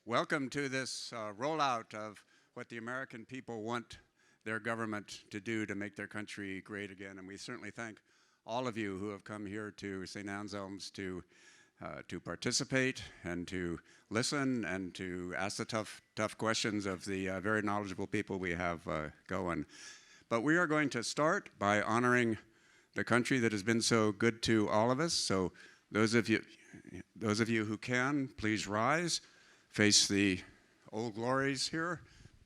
Welcome to this rollout of what the American people want their government to do to make their country great again. And we certainly thank all of you who have come here to St. Anselm's to participate and to listen and to ask the tough questions of the very knowledgeable people we have going. But we are going to start by honoring the country that has been so good to all of us. So those of you who can, please rise, face the old glories here,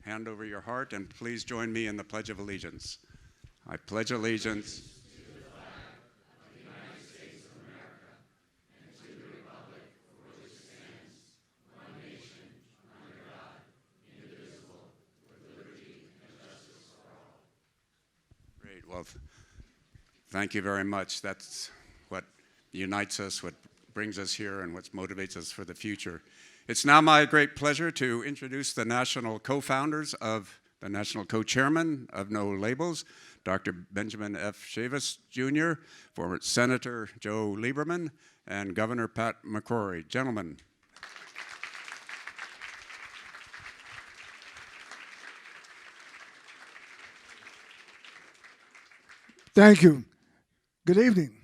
hand over your heart, and please join me in the Pledge of Allegiance. I pledge allegiance to the flag of the United States of America and to the republic for which it stands, one nation, under God, indivisible, with liberty and justice for all. Great. Well, thank you very much. That's what unites us, what brings us here, and what motivates us for the future. It's now my great pleasure to introduce the national co-founders of the national co-chairman of No Labels, Dr. Benjamin F. Chavis, Jr., former Senator Joe Lieberman, and Governor Pat McCrory. Gentlemen. Thank you. Good evening.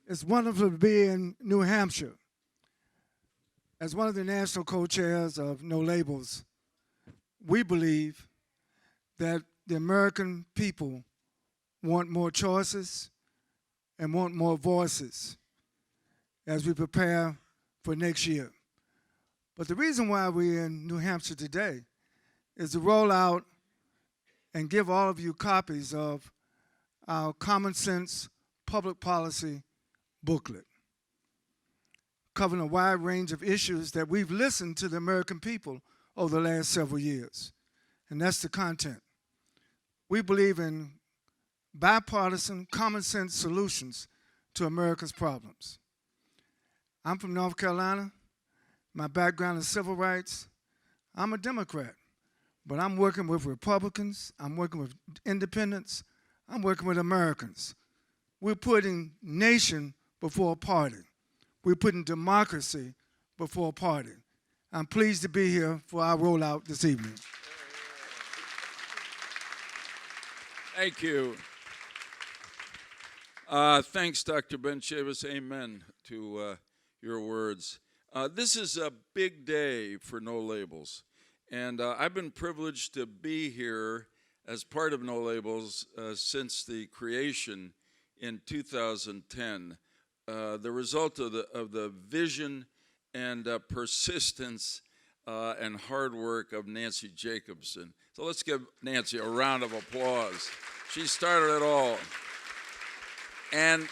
It's wonderful to be in New Hampshire. As one of the national co-chairs of No Labels, we believe that the American people want more choices and want more voices as we prepare for next year. But the reason why we're in New Hampshire today is to roll out and give all of you copies of our Common Sense Public Policy booklet, covering a wide range of issues that we've listened to the American people over the last several years. And that's the content. We believe in bipartisan, common sense solutions to America's problems. I'm from North Carolina. My background is civil rights. I'm a Democrat, but I'm working with Republicans. I'm working with independents. I'm working with Americans. We're putting nation before party. We're putting democracy before party. I'm pleased to be here for our rollout this evening. Thank you. Thanks, Dr. Ben Chavis. Amen to your words. This is a big day for No Labels. And I've been privileged to be here as part of No Labels since the creation in 2010. The result of the vision and persistence and hard work of Nancy Jacobson. So let's give Nancy a round of applause. She started it all. And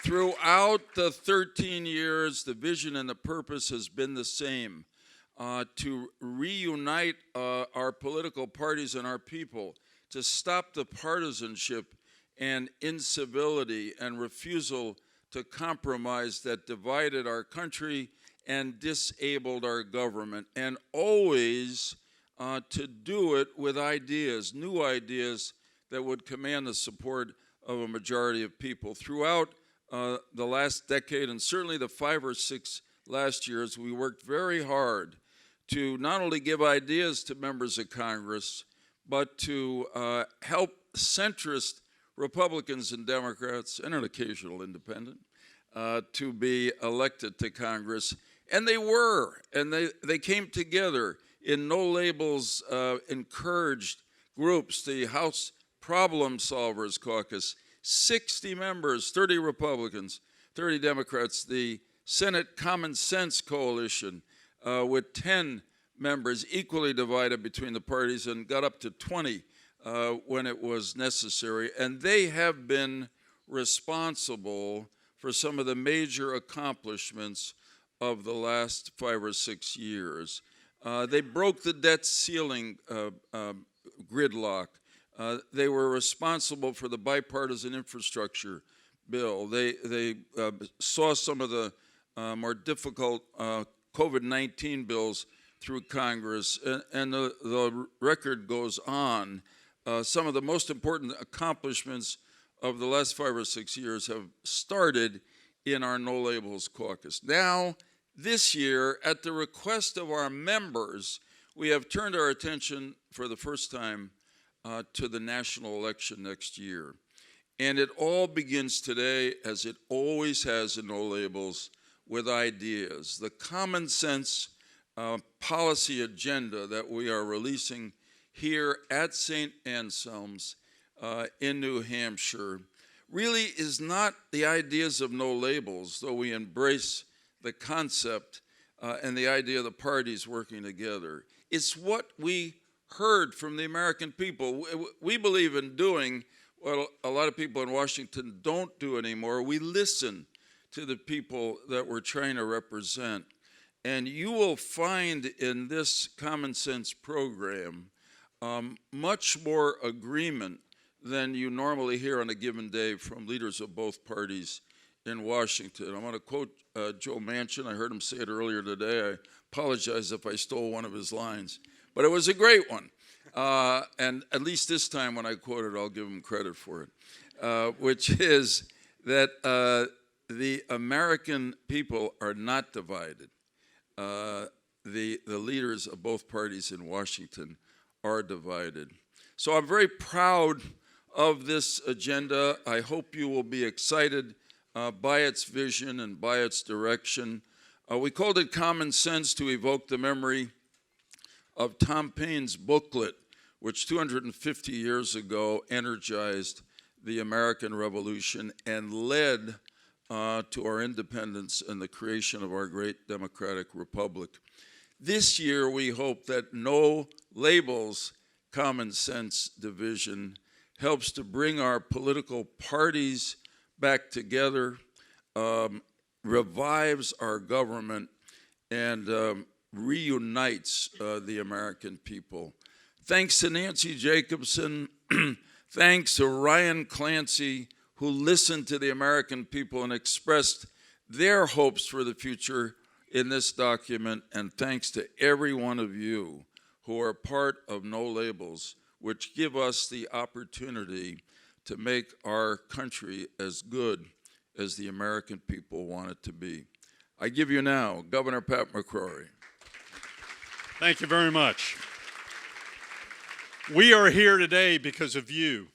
throughout the 13 years, the vision and the purpose has been the same, to reunite our political parties and our people, to stop the partisanship and incivility and refusal to compromise that divided our country and disabled our government, and always to do it with ideas, new ideas that would command the support of a majority of people. Throughout the last decade, and certainly the 5 or 6 last years, we worked very hard to not only give ideas to members of Congress, but to help centrist Republicans and Democrats, and an occasional independent, to be elected to Congress. And they were, and they came together in No Labels encouraged groups, the House Problem Solvers Caucus, 60 members, 30 Republicans, 30 Democrats, the Senate Common Sense Coalition with 10 members, equally divided between the parties, and got up to 20 when it was necessary. And they have been responsible for some of the major accomplishments of the last 5 or 6 years. They broke the debt ceiling gridlock. They were responsible for the bipartisan infrastructure bill. They saw some of the more difficult COVID-19 bills through Congress, and the record goes on. Some of the most important accomplishments of the last 5 or 6 years have started in our No Labels caucus. Now This year, at the request of our members, we have turned our attention for the first time to the national election next year. And it all begins today, as it always has in No Labels, with ideas. The common sense policy agenda that we are releasing here at St. Anselm's in New Hampshire really is not the ideas of No Labels, though we embrace the concept and the idea of the parties working together. It's what we heard from the American people. We believe in doing what a lot of people in Washington don't do anymore. We listen to the people that we're trying to represent. And you will find in this common sense program much more agreement than you normally hear on a given day from leaders of both parties in Washington. I want to quote Joe Manchin. I heard him say it earlier today. I apologize if I stole one of his lines, but it was a great one. And at least this time when I quote it, I'll give him credit for it, which is that the American people are not divided. The leaders of both parties in Washington are divided. So I'm very proud of this agenda. I hope you will be excited by its vision and by its direction. We called it Common Sense to evoke the memory of Tom Paine's booklet, which 250 years ago energized the American Revolution and led to our independence and the creation of our great democratic republic. This year, we hope that No Labels Common Sense division helps to bring our political parties back together, revives our government, and reunites the American people. Thanks to Nancy Jacobson, thanks to Ryan Clancy, who listened to the American people and expressed their hopes for the future in this document, and thanks to every one of you who are part of No Labels, which give us the opportunity to make our country as good as the American people want it to be. I give you now Governor Pat McCrory. Thank you very much. We are here today because of you,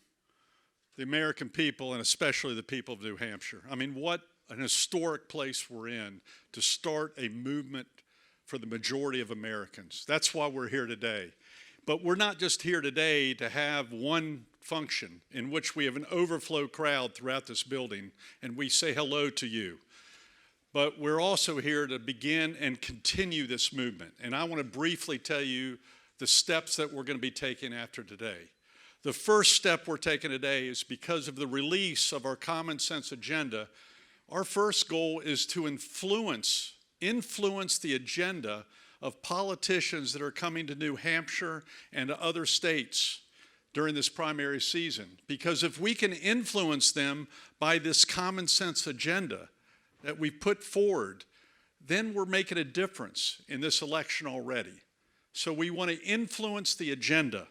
the American people, and especially the people of New Hampshire. I mean, what an historic place we're in to start a movement for the majority of Americans. That's why we're here today. But we're not just here today to have one function in which we have an overflow crowd throughout this building and we say hello to you. But we're also here to begin and continue this movement. And I want to briefly tell you the steps that we're going to be taking after today. The first step we're taking today is because of the release of our Common Sense agenda. Our first goal is to influence the agenda of politicians that are coming to New Hampshire and to other states during this primary season. Because if we can influence them by this common sense agenda that we put forward, then we're making a difference in this election already. So we want to influence the agenda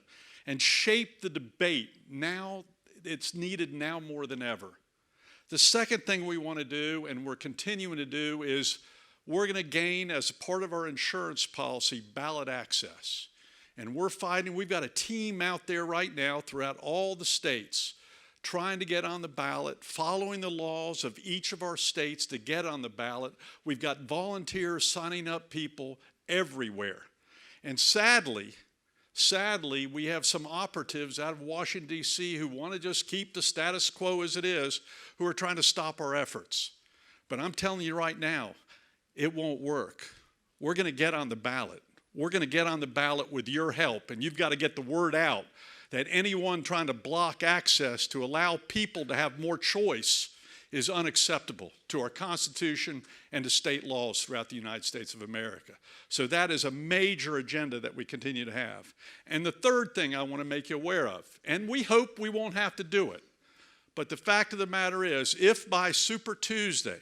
and shape the debate. Now, it's needed now more than ever. The second thing we want to do, and we're continuing to do, is we're going to gain, as part of our insurance policy, ballot access. And we've got a team out there right now throughout all the states trying to get on the ballot, following the laws of each of our states to get on the ballot. We've got volunteers signing up people everywhere. And sadly, we have some operatives out of Washington, D.C. who want to just keep the status quo as it is, who are trying to stop our efforts. But I'm telling you right now, it won't work. We're going to get on the ballot. We're going to get on the ballot with your help, and you've got to get the word out that anyone trying to block access to allow people to have more choice is unacceptable to our Constitution and to state laws throughout the United States of America. So that is a major agenda that we continue to have. And the third thing I want to make you aware of, and we hope we won't have to do it, but the fact of the matter is, if by Super Tuesday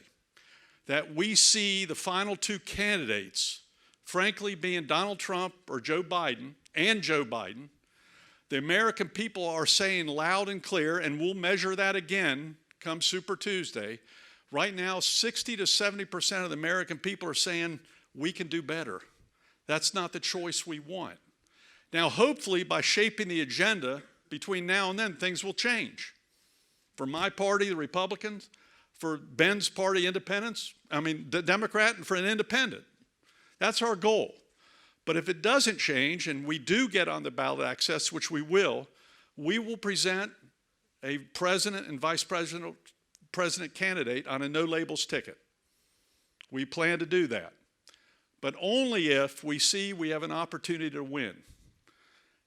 that we see the final two candidates, frankly, being Donald Trump or Joe Biden, the American people are saying loud and clear, and we'll measure that again come Super Tuesday, Right now, 60 to 70% of the American people are saying we can do better. That's not the choice we want. Now, hopefully, by shaping the agenda between now and then, things will change. For my party, the Republicans, for Ben's party, independents, the Democrat, and for an independent. That's our goal. But if it doesn't change and we do get on the ballot access, which we will present a president and vice president candidate on a no labels ticket. We plan to do that. But only if we see we have an opportunity to win.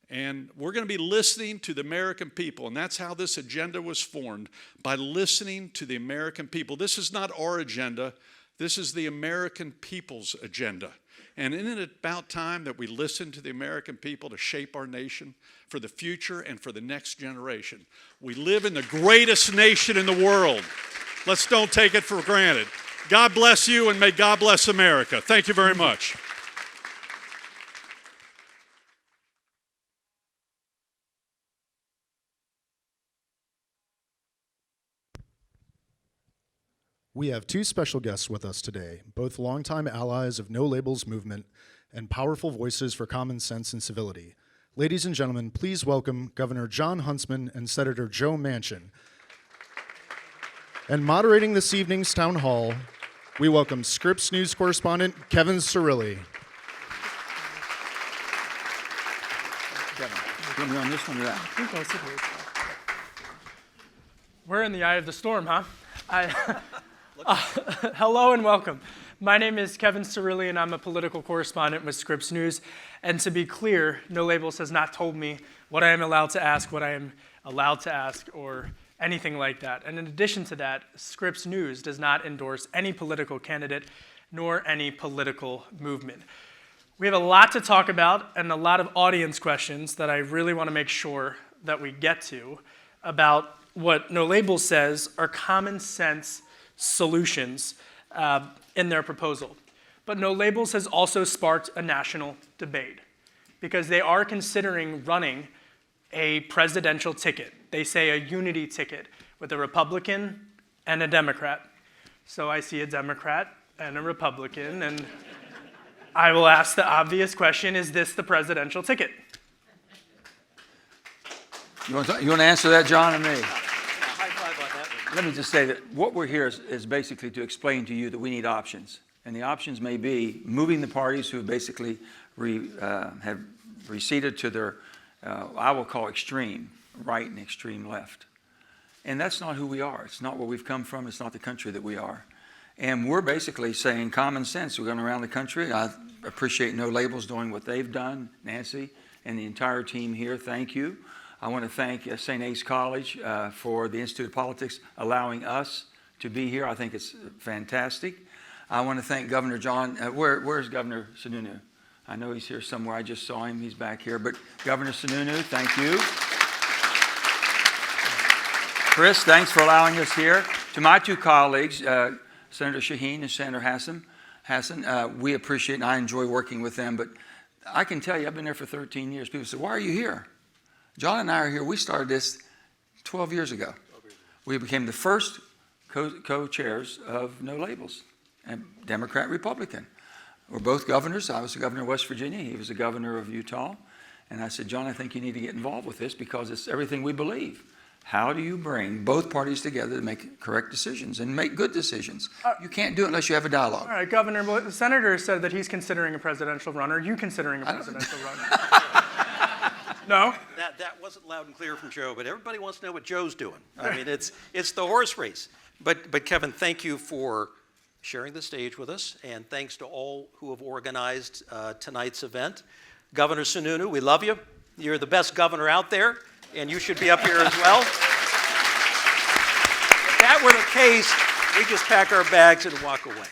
And we're going to be listening to the American people, and that's how this agenda was formed, by listening to the American people. This is not our agenda. This is the American people's agenda. And isn't it about time that we listen to the American people to shape our nation for the future and for the next generation? We live in the greatest nation in the world. Let's don't take it for granted. God bless you, and may God bless America. Thank you very much. We have two special guests with us today, both longtime allies of No Labels movement and powerful voices for common sense and civility. Ladies and gentlemen, please welcome Governor Jon Huntsman and Senator Joe Manchin. And moderating this evening's town hall, we welcome Scripps News correspondent Kevin Cirilli. Kevin, you on this one or that? We're in the eye of the storm, huh? Hello and welcome. My name is Kevin Cirilli, and I'm a political correspondent with Scripps News. And to be clear, No Labels has not told me what I am allowed to ask, what I am allowed to ask, or anything like that. And in addition to that, Scripps News does not endorse any political candidate nor any political movement. We have a lot to talk about and a lot of audience questions that I really want to make sure that we get to about what No Labels says are common sense solutions in their proposal. But No Labels has also sparked a national debate because they are considering running a presidential ticket. They say a unity ticket with a Republican and a Democrat. So I see a Democrat and a Republican, and I will ask the obvious question, is this the presidential ticket? You want to answer that, John, or me? Let me just say that what we're here is basically to explain to you that we need options. And the options may be moving the parties who basically have receded to their, I will call extreme right and extreme left. And that's not who we are. It's not where we've come from. It's not the country that we are. And we're basically saying common sense. We're going around the country. I appreciate No Labels doing what they've done, Nancy, and the entire team here. Thank you. I want to thank St. Ace College for the Institute of Politics allowing us to be here. I think it's fantastic. I want to thank Governor John. Where's Governor Sununu? I know he's here somewhere. I just saw him. He's back here. But Governor Sununu, thank you. Chris, thanks for allowing us here. To my two colleagues, Senator Shaheen and Senator Hassan, we appreciate and I enjoy working with them. But I can tell you, I've been there for 13 years. People say, why are you here? John and I are here. We started this 12 years ago. We became the first co-chairs of No Labels, and Democrat, Republican. We're both governors. I was the governor of West Virginia. He was the governor of Utah. And I said, John, I think you need to get involved with this because it's everything we believe. How do you bring both parties together to make correct decisions and make good decisions? You can't do it unless you have a dialogue. All right, Governor, well, the senator said that he's considering a presidential run. Are you considering a presidential run? No? That wasn't loud and clear from Joe, but everybody wants to know what Joe's doing. I mean, it's the horse race. But Kevin, thank you for sharing the stage with us, and thanks to all who have organized tonight's event. Governor Sununu, we love you. You're the best governor out there, and you should be up here as well. If that were the case, we just pack our bags and walk away.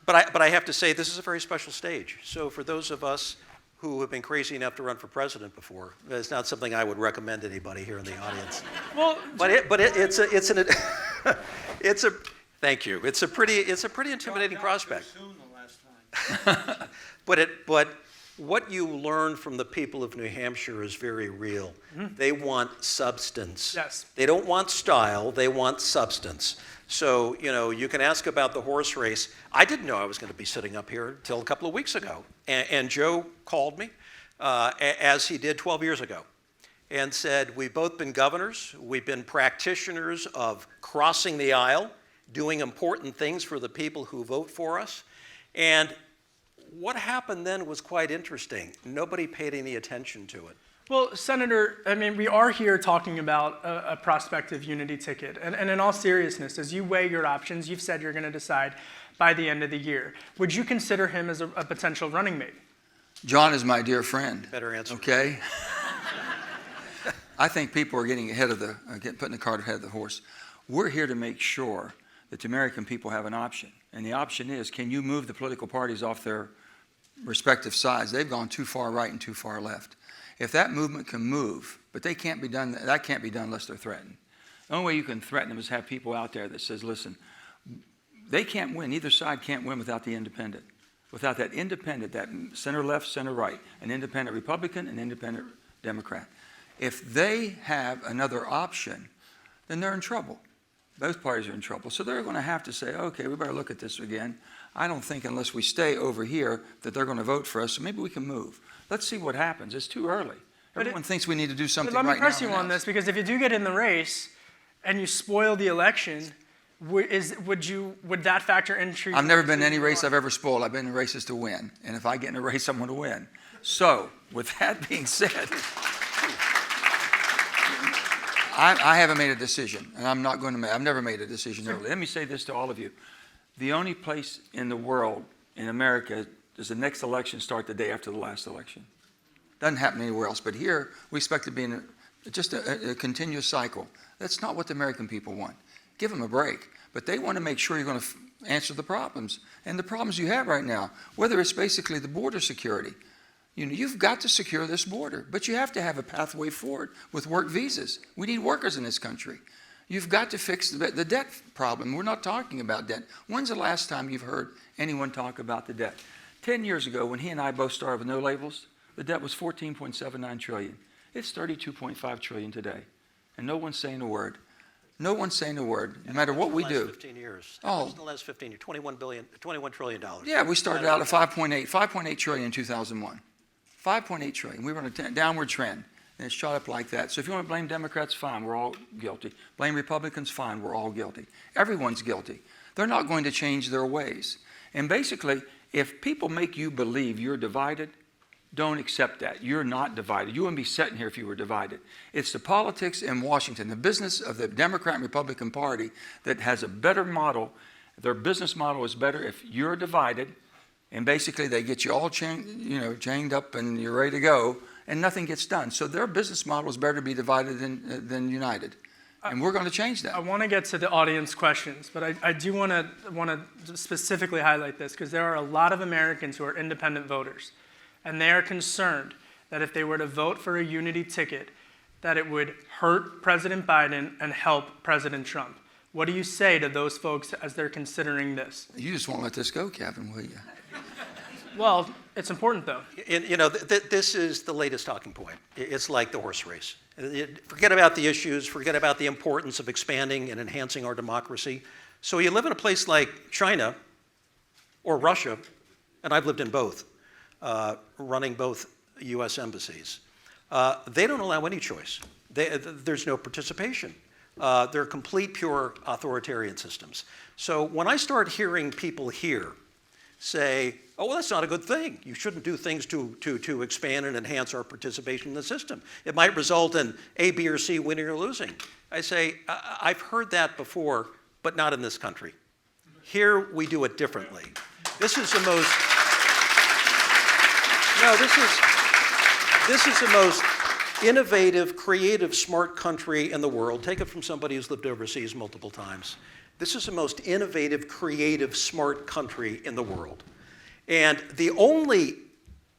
But I have to say, this is a very special stage. So for those of us who have been crazy enough to run for president before, it's not something I would recommend to anybody here in the audience. Well, thank you. It's a pretty intimidating prospect. But what you learn from the people of New Hampshire is very real. They want substance. Yes. They don't want style, they want substance. So, you know, you can ask about the horse race. I didn't know I was going to be sitting up here until a couple of weeks ago. And Joe called me, as he did 12 years ago, and said, we've both been governors, we've been practitioners of crossing the aisle, doing important things for the people who vote for us. And what happened then was quite interesting. Nobody paid any attention to it. Well, Senator, I mean, we are here talking about a prospective unity ticket. And in all seriousness, as you weigh your options, you've said you're going to decide by the end of the year. Would you consider him as a potential running mate? John is my dear friend. Better answer. Okay? I think people are getting ahead of putting the cart ahead of the horse. We're here to make sure that the American people have an option. And the option is, can you move the political parties off their respective sides? They've gone too far right and too far left. If that movement can move, but that can't be done unless they're threatened. The only way you can threaten them is have people out there that says, listen, they can't win, either side can't win without the independent. Without that independent, that center left, center right, an independent Republican, an independent Democrat. If they have another option, then they're in trouble. Both parties are in trouble. So they're going to have to say, okay, we better look at this again. I don't think unless we stay over here that they're going to vote for us, so maybe we can move. Let's see what happens. It's too early. Everyone thinks we need to do something right now. Let me press you on this, because if you do get in the race and you spoil the election, would that factor into? I've never been in any race I've ever spoiled. I've been in races to win. And if I get in a race, I'm going to win. So, with that being said, I haven't made a decision, and I'm not going to I've never made a decision early. Let me say this to all of you. The only place in the world, in America, does the next election start the day after the last election. Doesn't happen anywhere else. But here, we expect to be in just a continuous cycle. That's not what the American people want. Give them a break. But they want to make sure you're going to answer the problems. And the problems you have right now, whether it's basically the border security. You know, you've got to secure this border, but you have to have a pathway forward with work visas. We need workers in this country. You've got to fix the debt problem. We're not talking about debt. When's the last time you've heard anyone talk about the debt? 10 years ago, when he and I both started with no labels, the debt was $14.79 trillion. It's $32.5 trillion today, and no one's saying a word. No one's saying a word, no matter what we do. In the last 15 years. Oh. In the last 15 years, $21 trillion. Yeah, we started out at 5.8 trillion in 2001. 5.8 trillion. We were on a downward trend, and it shot up like that. So if you want to blame Democrats, fine, we're all guilty. Blame Republicans, fine, we're all guilty. Everyone's guilty. They're not going to change their ways. And basically, if people make you believe you're divided, don't accept that. You're not divided. You wouldn't be sitting here if you were divided. It's the politics in Washington, the business of the Democrat and Republican Party that has a better model. Their business model is better if you're divided, and basically they get you all chained up and you're ready to go, and nothing gets done. So their business model is better to be divided than united. And we're going to change that. I want to get to the audience questions, but I do want to specifically highlight this, because there are a lot of Americans who are independent voters, and they are concerned that if they were to vote for a unity ticket, that it would hurt President Biden and help President Trump. What do you say to those folks as they're considering this? You just won't let this go, Kevin, will you? Well, it's important, though. You know, this is the latest talking point. It's like the horse race. Forget about the issues, forget about the importance of expanding and enhancing our democracy. So you live in a place like China or Russia, and I've lived in both, running both U.S. embassies. They don't allow any choice. There's no participation. They're complete, pure authoritarian systems. So when I start hearing people here say, oh, well, that's not a good thing. You shouldn't do things to expand and enhance our participation in the system. It might result in A, B, or C winning or losing. I say, I've heard that before, but not in this country. Here, we do it differently. This is the most, this is the most innovative, creative, smart country in the world. Take it from somebody who's lived overseas multiple times. This is the most innovative, creative, smart country in the world. And the only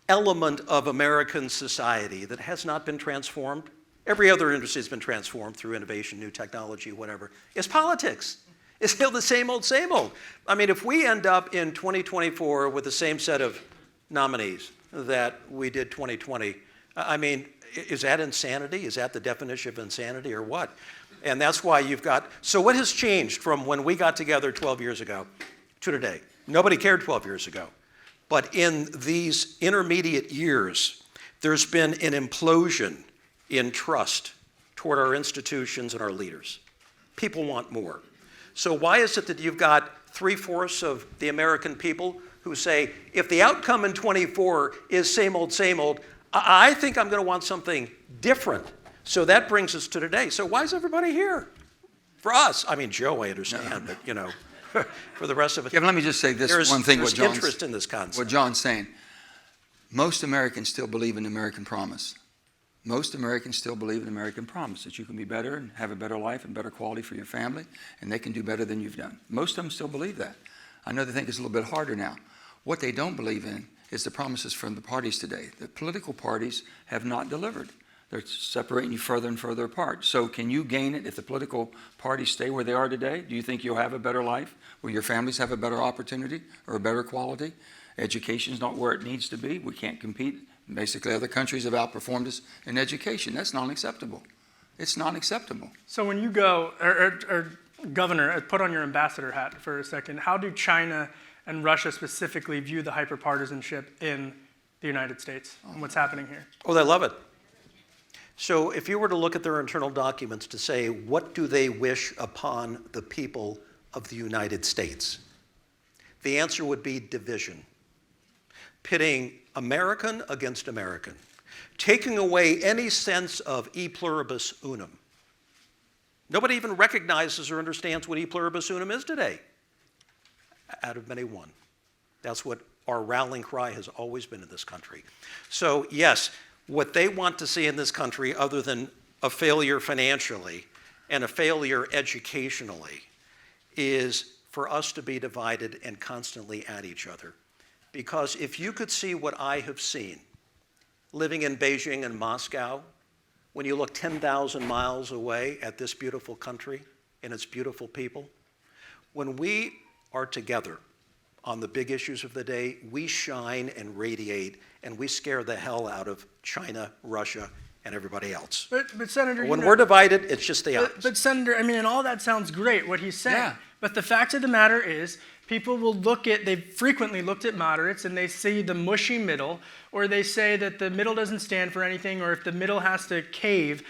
element of American society that has not been transformed, every other industry has been transformed through innovation, new technology, whatever, is politics. It's still the same old, same old. I mean, if we end up in 2024 with the same set of nominees, that we did 2020. I mean, is that insanity? Is that the definition of insanity or what? And that's why you've got, so what has changed from when we got together 12 years ago to today? Nobody cared 12 years ago. But in these intermediate years, there's been an implosion in trust toward our institutions and our leaders. People want more. So why is it that you've got 3/4 of the American people who say, if the outcome in 24 is same old, I think I'm going to want something different. So that brings us to today. So why is everybody here? For us, I mean, Joe, I understand, but, you know, for the rest of it. Kevin, let me just say this one thing. There's interest in this concept. What John's saying. Most Americans still believe in the American promise. Most Americans still believe in the American promise, that you can be better and have a better life and better quality for your family, and they can do better than you've done. Most of them still believe that. I know they think it's a little bit harder now. What they don't believe in is the promises from the parties today. The political parties have not delivered. They're separating you further and further apart. So can you gain it if the political parties stay where they are today? Do you think you'll have a better life, where your families have a better opportunity or a better quality? Education's not where it needs to be. We can't compete. Basically, other countries have outperformed us in education. That's not acceptable. It's not acceptable. So when you go, or Governor, put on your ambassador hat for a second, how do China and Russia specifically view the hyperpartisanship in the United States and what's happening here? Oh, they love it. So if you were to look at their internal documents to say, what do they wish upon the people of the United States? The answer would be division. Pitting American against American. Taking away any sense of e pluribus unum. Nobody even recognizes or understands what e pluribus unum is today. Out of many, one. That's what our rallying cry has always been in this country. So yes, what they want to see in this country, other than a failure financially and a failure educationally, is for us to be divided and constantly at each other. Because if you could see what I have seen, living in Beijing and Moscow, when you look 10,000 miles away at this beautiful country and its beautiful people, when we are together on the big issues of the day, we shine and radiate, and we scare the hell out of China, Russia, and everybody else. But Senator, when we're divided, it's just the opposite. But Senator, I mean, and all that sounds great, what he's saying. Yeah. But the fact of the matter is, people will they've frequently looked at moderates and they see the mushy middle, or they say that the middle doesn't stand for anything, or if the middle has to cave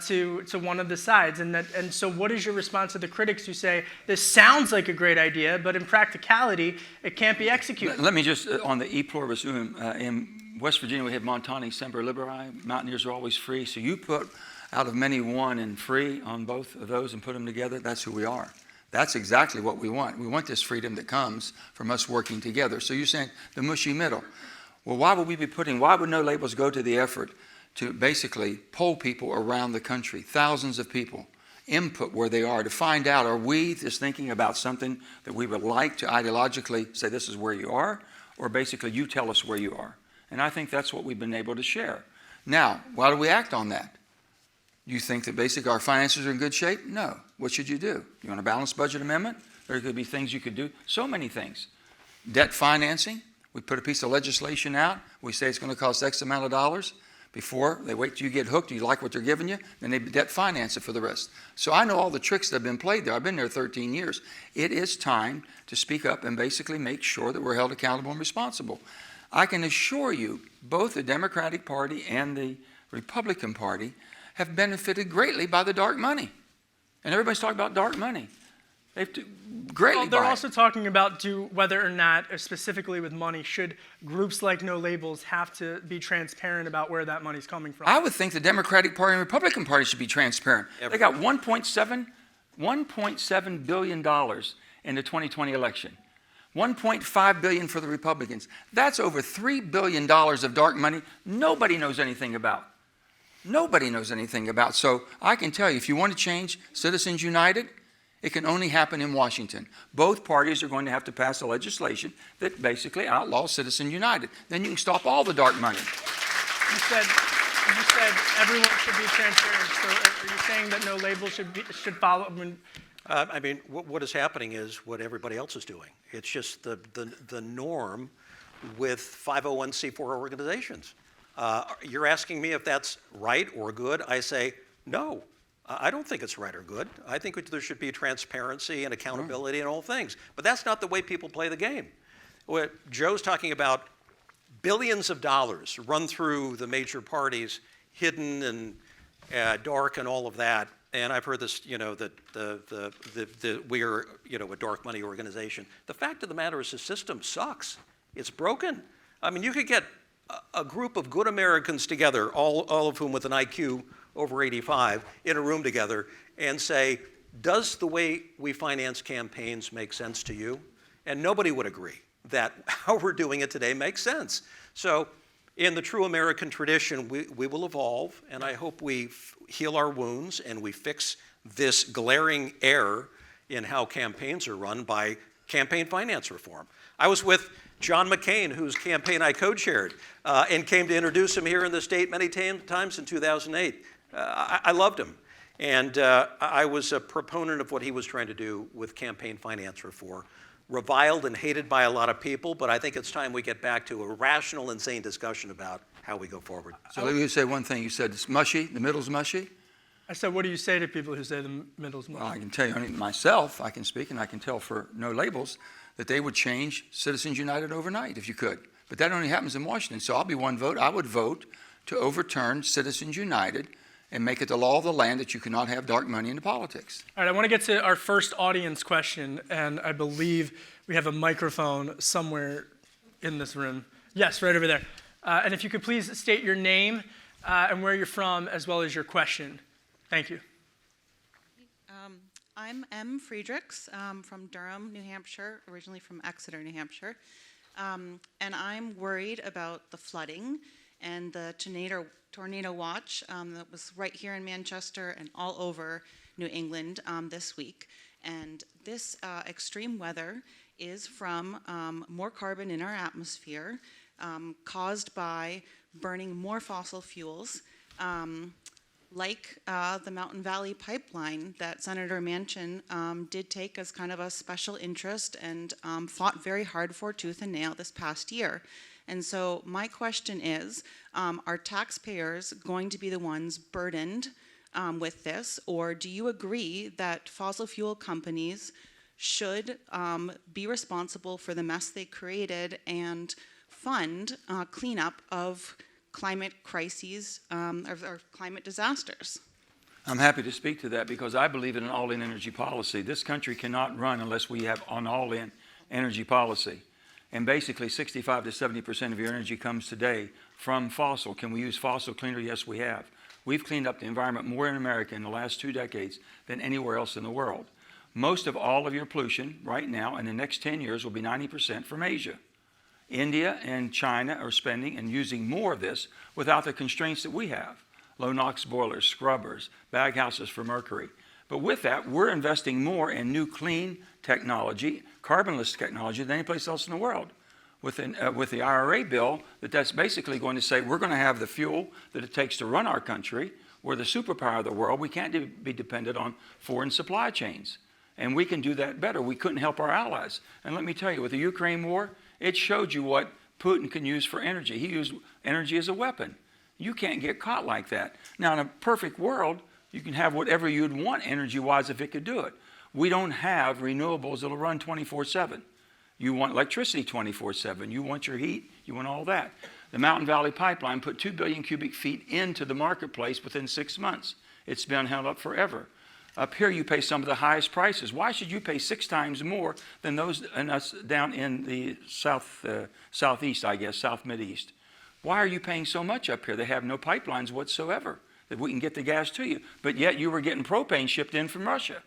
to one of the sides. And so what is your response to the critics who say, this sounds like a great idea, but in practicality, it can't be executed? Let me just, on the e pluribus unum, in West Virginia we have Montani semper liberi, mountaineers are always free. So you put out of many one and free on both of those and put them together, that's who we are. That's exactly what we want. We want this freedom that comes from us working together. So you're saying the mushy middle. Well, why would No Labels go to the effort to basically poll people around the country, thousands of people, input where they are to find out, are we just thinking about something that we would like to ideologically say this is where you are, or basically you tell us where you are? And I think that's what we've been able to share. Now, why do we act on that? You think that basically our finances are in good shape? No. What should you do? You want a balanced budget amendment? There could be things you could do. So many things. Debt financing. We put a piece of legislation out. We say it's going to cost X amount of dollars. Before, they wait till you get hooked, you like what they're giving you, then they debt finance it for the rest. So I know all the tricks that have been played there. I've been there 13 years. It is time to speak up and basically make sure that we're held accountable and responsible. I can assure you, both the Democratic Party and the Republican Party have benefited greatly by the dark money. And everybody's talking about dark money. They've greatly. Well, they're also talking about whether or not, specifically with money, should groups like No Labels have to be transparent about where that money's coming from? I would think the Democratic Party and Republican Party should be transparent. They got $1.7 billion in the 2020 election. $1.5 billion for the Republicans. That's over $3 billion of dark money nobody knows anything about. Nobody knows anything about. So I can tell you, if you want to change Citizens United, it can only happen in Washington. Both parties are going to have to pass a legislation that basically outlaws Citizens United. Then you can stop all the dark money. You said everyone should be transparent. So are you saying that No Label should follow? I mean, what is happening is what everybody else is doing. It's just the norm with 501c4 organizations. You're asking me if that's right or good. I say, no, I don't think it's right or good. I think there should be transparency and accountability and all things. But that's not the way people play the game. What Joe's talking about, billions of dollars run through the major parties, hidden and dark and all of that. And I've heard this, that we are, a dark money organization. The fact of the matter is the system sucks. It's broken. I mean, you could get a group of good Americans together, all of whom with an IQ over 85, in a room together, and say, does the way we finance campaigns make sense to you? And nobody would agree that how we're doing it today makes sense. So in the true American tradition, we will evolve, and I hope we heal our wounds and we fix this glaring error in how campaigns are run by campaign finance reform. I was with John McCain, whose campaign I co-chaired, and came to introduce him here in the state many times in 2008. I loved him. And I was a proponent of what he was trying to do with campaign finance reform. Reviled and hated by a lot of people, but I think it's time we get back to a rational and sane discussion about how we go forward. So let me say one thing. You said it's mushy, the middle's mushy? I said, what do you say to people who say the middle's mushy? Well, I can tell you, myself, I can speak, and I can tell for No Labels, that they would change Citizens United overnight if you could. But that only happens in Washington, so I'll be one vote. I would vote to overturn Citizens United and make it the law of the land that you cannot have dark money into politics. All right, I want to get to our first audience question, and I believe we have a microphone somewhere in this room. Yes, right over there. And if you could please state your name and where you're from, as well as your question. Thank you. I'm M. Friedrichs from Durham, New Hampshire, originally from Exeter, New Hampshire. And I'm worried about the flooding and the tornado watch that was right here in Manchester and all over New England this week. And this extreme weather is from more carbon in our atmosphere caused by burning more fossil fuels, like the Mountain Valley Pipeline that Senator Manchin did take as kind of a special interest and fought very hard for tooth and nail this past year. And so my question is, are taxpayers going to be the ones burdened with this, or do you agree that fossil fuel companies should be responsible for the mess they created and fund cleanup of climate crises or climate disasters? I'm happy to speak to that because I believe in an all-in energy policy. This country cannot run unless we have an all-in energy policy. And basically 65 to 70% of your energy comes today from fossil. Can we use fossil cleaner? Yes, we have. We've cleaned up the environment more in America in the last 2 decades than anywhere else in the world. Most of all of your pollution right now in the next 10 years will be 90% from Asia. India and China are spending and using more of this without the constraints that we have. Low NOx boilers, scrubbers, baghouses for mercury. But with that, we're investing more in new clean technology, carbonless technology than any place else in the world. With the IRA bill, that's basically going to say we're going to have the fuel that it takes to run our country. We're the superpower of the world. We can't be dependent on foreign supply chains. And we can do that better. We couldn't help our allies. And let me tell you, with the Ukraine war, it showed you what Putin can use for energy. He used energy as a weapon. You can't get caught like that. Now, in a perfect world, you can have whatever you'd want energy-wise if it could do it. We don't have renewables that'll run 24/7. You want electricity 24/7. You want your heat. You want all that. The Mountain Valley Pipeline put 2 billion cubic feet into the marketplace within 6 months. It's been held up forever. Up here, you pay some of the highest prices. Why should you pay 6 times more than those and us down in the southeast, I guess, south Mideast? Why are you paying so much up here? They have no pipelines whatsoever that we can get the gas to you. But yet you were getting propane shipped in from Russia.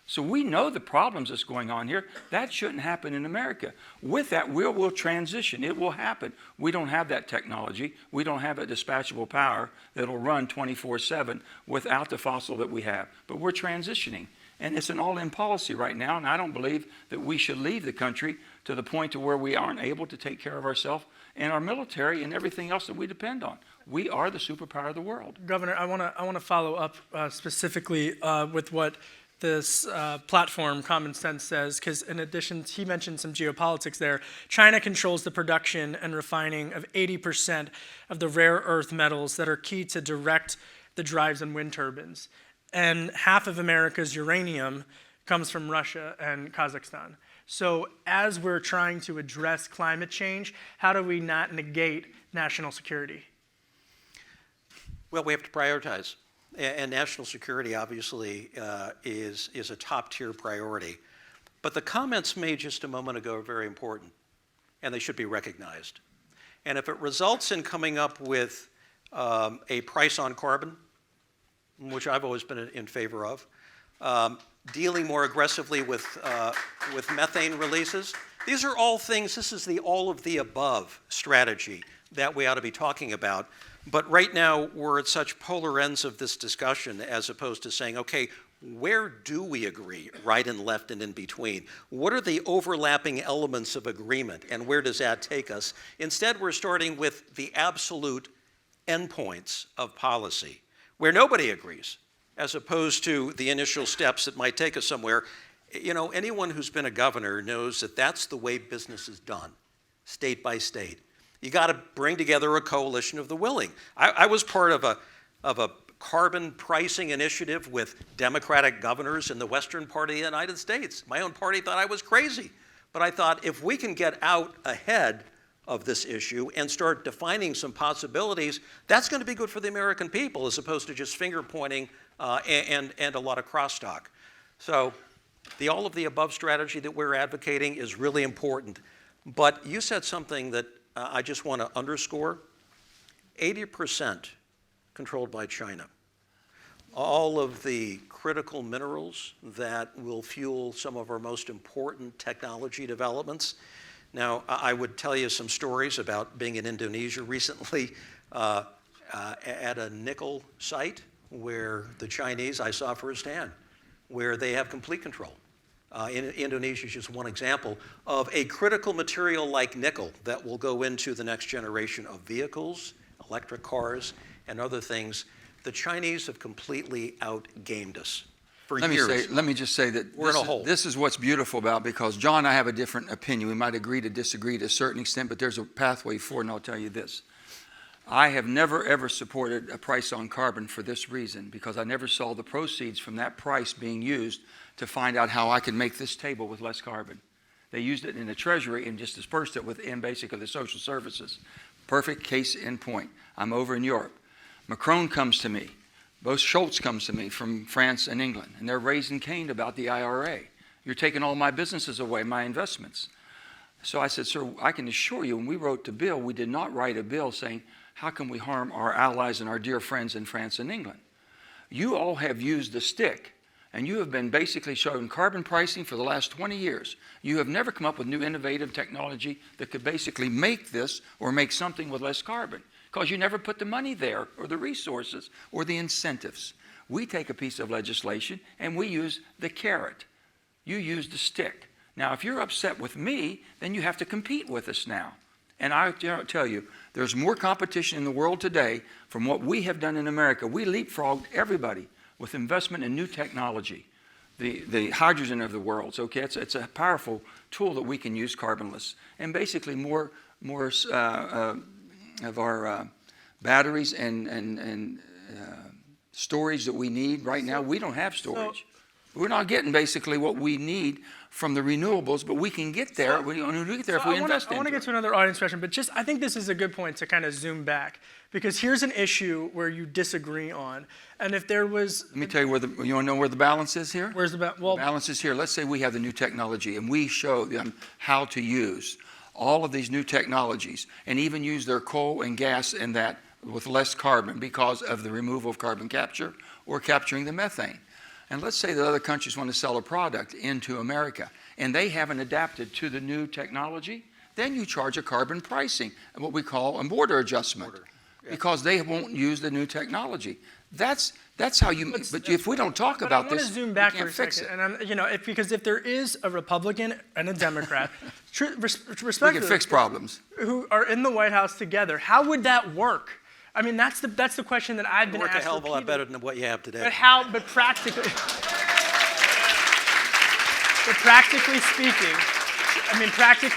So we know the problems that's going on here. That shouldn't happen in America. With that, we'll transition. It will happen. We don't have that technology. We don't have a dispatchable power that'll run 24/7 without the fossil that we have. But we're transitioning. And it's an all-in policy right now, and I don't believe that we should leave the country to the point to where we aren't able to take care of ourselves and our military and everything else that we depend on. We are the superpower of the world. Governor, I want to follow up specifically with what this platform, Common Sense says, because in addition, he mentioned some geopolitics there, China controls the production and refining of 80% of the rare earth metals that are key to direct the drives in wind turbines. And half of America's uranium comes from Russia and Kazakhstan. So as we're trying to address climate change, how do we not negate national security? Well, we have to prioritize. And national security, obviously, is a top-tier priority. But the comments made just a moment ago are very important, and they should be recognized. And if it results in coming up with a price on carbon, which I've always been in favor of, dealing more aggressively with methane releases, these are all things, this is the all-of-the-above strategy that we ought to be talking about. But right now, we're at such polar ends of this discussion as opposed to saying, okay, where do we agree, right and left and in between? What are the overlapping elements of agreement, and where does that take us? Instead, we're starting with the absolute endpoints of policy, where nobody agrees, as opposed to the initial steps that might take us somewhere. You know, anyone who's been a governor knows that that's the way business is done, state by state. You got to bring together a coalition of the willing. I was part of a carbon pricing initiative with Democratic governors in the western part of the United States. My own party thought I was crazy. But I thought if we can get out ahead of this issue and start defining some possibilities, that's going to be good for the American people as opposed to just finger pointing and a lot of crosstalk. So the all-of-the-above strategy that we're advocating is really important. But you said something that I just want to underscore. 80% controlled by China. All of the critical minerals that will fuel some of our most important technology developments. Now, I would tell you some stories about being in Indonesia recently at a nickel site where the Chinese, I saw firsthand, where they have complete control. Indonesia is just one example of a critical material like nickel that will go into the next generation of vehicles, electric cars, and other things. The Chinese have completely outgamed us for years. Let me just say that We're in a hole. This is what's beautiful about, because John and I have a different opinion. We might agree to disagree to a certain extent, but there's a pathway forward, and I'll tell you this. I have never, ever supported a price on carbon for this reason, because I never saw the proceeds from that price being used to find out how I could make this table with less carbon. They used it in the Treasury and just dispersed it within basically the social services. Perfect case in point. I'm over in Europe. Macron comes to me. Both Schultz comes to me from France and England, and they're raising Cain about the IRA. You're taking all my businesses away, my investments. So I said, sir, I can assure you, when we wrote the bill, we did not write a bill saying, how can we harm our allies and our dear friends in France and England? You all have used the stick, and you have been basically showing carbon pricing for the last 20 years. You have never come up with new innovative technology that could basically make this or make something with less carbon, because you never put the money there or the resources or the incentives. We take a piece of legislation and we use the carrot. You use the stick. Now, if you're upset with me, then you have to compete with us now. And I tell you, there's more competition in the world today from what we have done in America. We leapfrogged everybody with investment in new technology, the hydrogen of the world. So, okay, it's a powerful tool that we can use carbonless. And basically more of our batteries and storage that we need right now. We don't have storage. We're not getting basically what we need from the renewables, but we can get there. We can get there if we invest in it. I want to get to another audience question, but I think this is a good point to kind of zoom back, because here's an issue where you disagree on, and if there was... Let me tell you you want to know where the balance is here? Where's the balance? Well, the balance is here. Let's say we have the new technology, and we show them how to use all of these new technologies, and even use their coal and gas and that with less carbon because of the removal of carbon capture or capturing the methane. And let's say that other countries want to sell a product into America and they haven't adapted to the new technology, then you charge a carbon pricing, what we call a border adjustment, because they won't use the new technology. That's how you. But if we don't talk about this, I want to zoom back we can't for a fix second. it. And because if there is a Republican and a Democrat, We respectively, can fix problems. who are in the White House together, how would that work? I mean, that's the question that I've been Work asked. a hell of a lot better than what you have today. But practically. But practically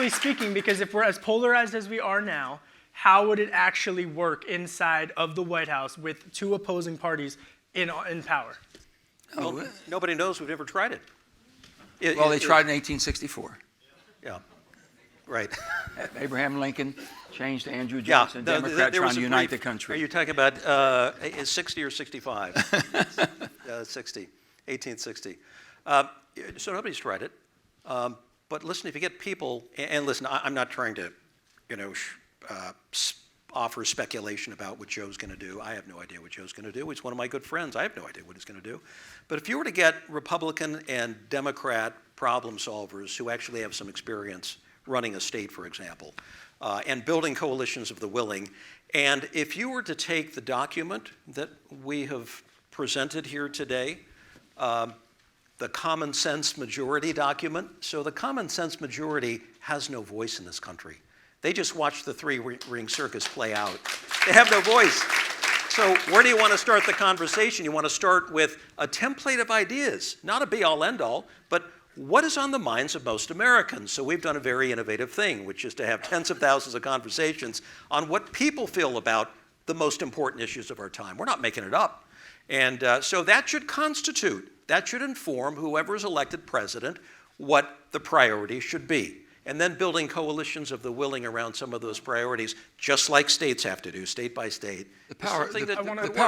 speaking, because if we're as polarized as we are now, how would it actually work inside of the White House with two opposing parties in power? Well, nobody knows. We've never tried it. Well, they tried in 1864. Yeah, right. Abraham Lincoln changed to Andrew Yeah, Johnson, Democrat there was trying to a unite brief- the country. Are you talking about 60 or 65? 60, 1860. So nobody's tried it. But listen, if you get people, and listen, I'm not trying to, offer speculation about what Joe's going to do. I have no idea what Joe's going to do. He's one of my good friends. I have no idea what he's going to do. But if you were to get Republican and Democrat problem solvers who actually have some experience running a state, for example, and building coalitions of the willing, and if you were to take the document that we have presented here today, the common sense majority document, so the common sense majority has no voice in this country. They just watch the three-ring circus play out. They have no voice. So where do you want to start the conversation? You want to start with a template of ideas, not a be-all, end-all, but what is on the minds of most Americans? So we've done a very innovative thing, which is to have tens of thousands of conversations on what people feel about the most important issues of our time. We're not making it up. And so that should inform whoever is elected president what the priorities should be. And then building coalitions of the willing around some of those priorities, just like states have to do, state by state. The power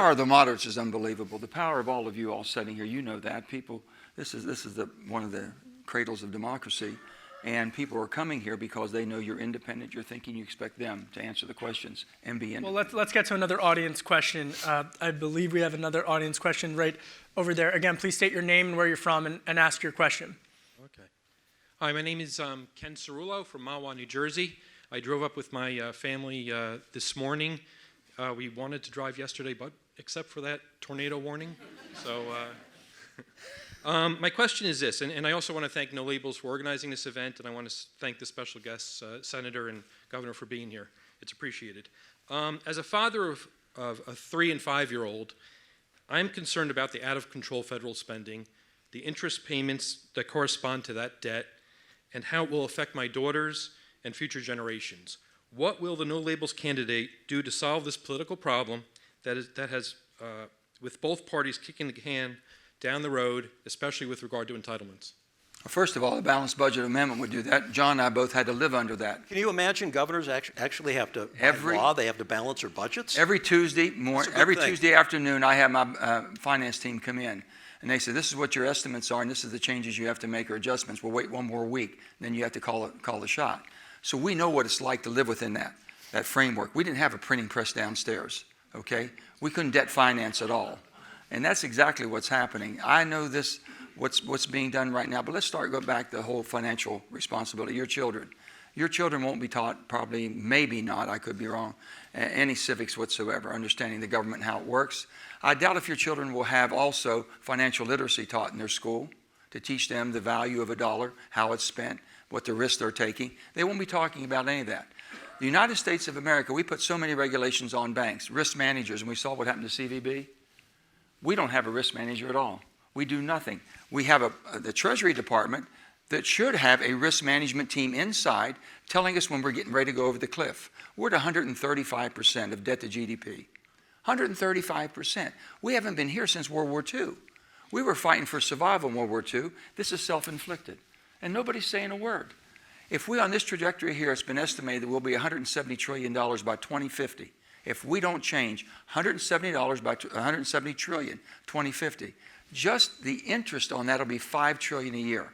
of the moderates is unbelievable. The power of all of you all sitting here, you know that. People, this is one of the cradles of democracy. And people are coming here because they know you're independent, you're thinking, you expect them to answer the questions and be independent. Well, let's get to another audience question. I believe we have another audience question right over there. Again, please state your name and where you're from and ask your question. Okay. Hi, my name is Ken Cerullo from Mahwah, New Jersey. I drove up with my family this morning. We wanted to drive yesterday, but except for that tornado warning. So my question is this, and I also want to thank No Labels for organizing this event, and I want to thank the special guests, Senator and Governor, for being here. It's appreciated. As a father of a 3- and 5-year-old, I'm concerned about the out-of-control federal spending, the interest payments that correspond to that debt, and how it will affect my daughters and future generations. What will the No Labels candidate do to solve this political problem that has, with both parties kicking the can down the road, especially with regard to entitlements? First of all, the balanced budget amendment would do that. John and I both had to live under that. Can you imagine governors actually have to, by law, they have to balance their budgets? Every Tuesday morning, every Tuesday afternoon, I have my finance team come in. And they say, this is what your estimates are, and this is the changes you have to make or adjustments. We'll wait one more week, then you have to call the shot. So we know what it's like to live within that framework. We didn't have a printing press downstairs, okay? We couldn't debt finance at all. And that's exactly what's happening. I know this, what's being done right now, but let's go back to the whole financial responsibility. Your children won't be taught, probably, maybe not, I could be wrong, any civics whatsoever, understanding the government and how it works. I doubt if your children will have also financial literacy taught in their school to teach them the value of a dollar, how it's spent, what the risks they're taking. They won't be talking about any of that. The United States of America, we put so many regulations on banks, risk managers, and we saw what happened to CVB. We don't have a risk manager at all. We do nothing. We have the Treasury Department that should have a risk management team inside telling us when we're getting ready to go over the cliff. We're at 135% of debt to GDP. 135%. We haven't been here since World War II. We were fighting for survival in World War II. This is self-inflicted. And nobody's saying a word. If we on this trajectory here, it's been estimated that we'll be $170 trillion by 2050. If we don't change, $170 trillion, 2050. Just the interest on that will be $5 trillion a year.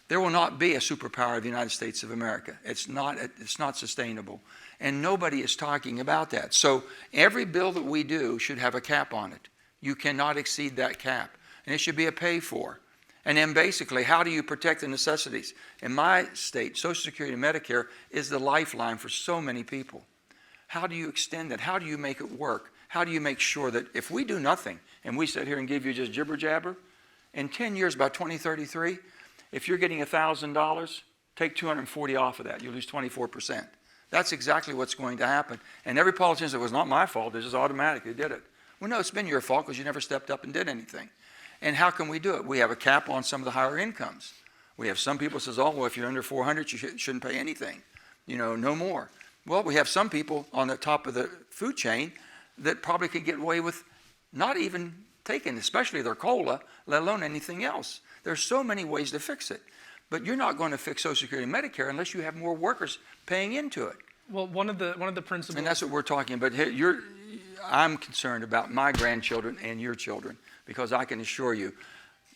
There will not be a superpower of the United States of America. It's not sustainable. And nobody is talking about that. So every bill that we do should have a cap on it. You cannot exceed that cap. And it should be a pay for. And then basically, how do you protect the necessities? In my state, Social Security and Medicare is the lifeline for so many people. How do you extend that? How do you make it work? How do you make sure that if we do nothing and we sit here and give you just jibber jabber, in 10 years, by 2033, if you're getting $1,000, take $240 off of that. You lose 24%. That's exactly what's going to happen. And every politician said, it was not my fault. They just automatically did it. Well, no, it's been your fault because you never stepped up and did anything. And how can we do it? We have a cap on some of the higher incomes. We have some people says, oh, well, if you're under 400, you shouldn't pay anything, no more. Well, we have some people on the top of the food chain that probably could get away with not even taking, especially their COLA, let alone anything else. There's so many ways to fix it. But you're not going to fix Social Security and Medicare unless you have more workers paying into it. Well, one of the principles. And that's what we're talking about. I'm concerned about my grandchildren and your children, because I can assure you,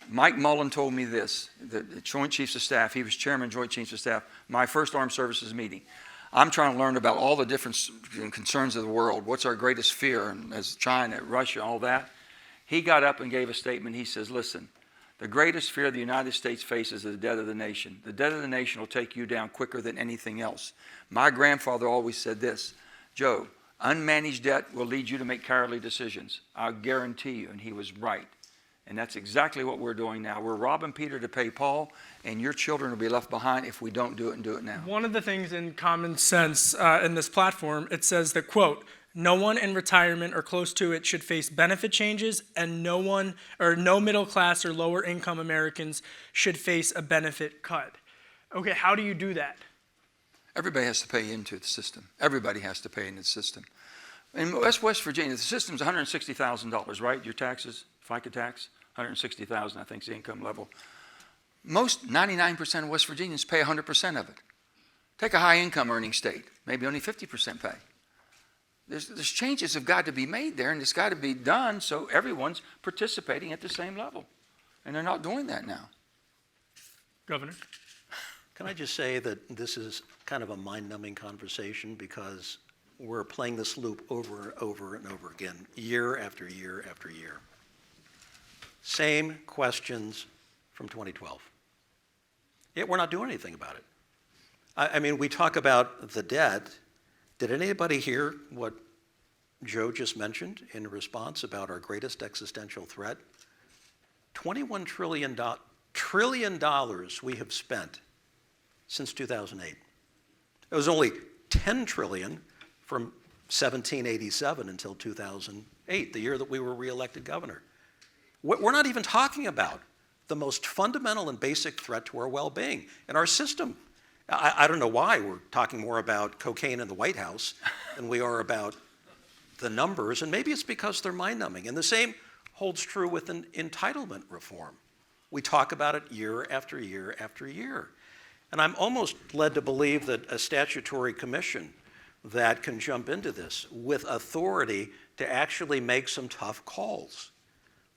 Mike Mullen told me this, the Joint Chiefs of Staff, he was chairman of Joint Chiefs of Staff, my first Armed Services meeting. I'm trying to learn about all the different concerns of the world. What's our greatest fear? And as China, Russia, all that. He got up and gave a statement. He says, listen, the greatest fear the United States faces is the debt of the nation. The debt of the nation will take you down quicker than anything else. My grandfather always said this, Joe, unmanaged debt will lead you to make cowardly decisions. I'll guarantee you, and he was right. And that's exactly what we're doing now. We're robbing Peter to pay Paul, and your children will be left behind if we don't do it and do it now. One of the things in common sense in this platform, it says that, quote, no one in retirement or close to it should face benefit changes, and no middle class or lower income Americans should face a benefit cut. Okay, how do you do that? Everybody has to pay into the system. Everybody has to pay into the system. In West Virginia, the system's $160,000, right? Your taxes, FICA tax, $160,000, I think, is the income level. Most 99% of West Virginians pay 100% of it. Take a high income earning state, maybe only 50% pay. There's changes have got to be made there, and it's got to be done so everyone's participating at the same level. And they're not doing that now. Governor? Can I just say that this is kind of a mind-numbing conversation, because we're playing this loop over and over and over again, year after year after year. Same questions from 2012. Yet we're not doing anything about it. I mean, we talk about the debt. Did anybody hear what Joe just mentioned in response about our greatest existential threat? $21 trillion we have spent since 2008. It was only $10 trillion from 1787 until 2008, the year that we were reelected governor. We're not even talking about the most fundamental and basic threat to our well-being and our system. I don't know why we're talking more about cocaine in the White House than we are about the numbers, and maybe it's because they're mind-numbing. And the same holds true with an entitlement reform. We talk about it year after year after year. And I'm almost led to believe that a statutory commission that can jump into this with authority to actually make some tough calls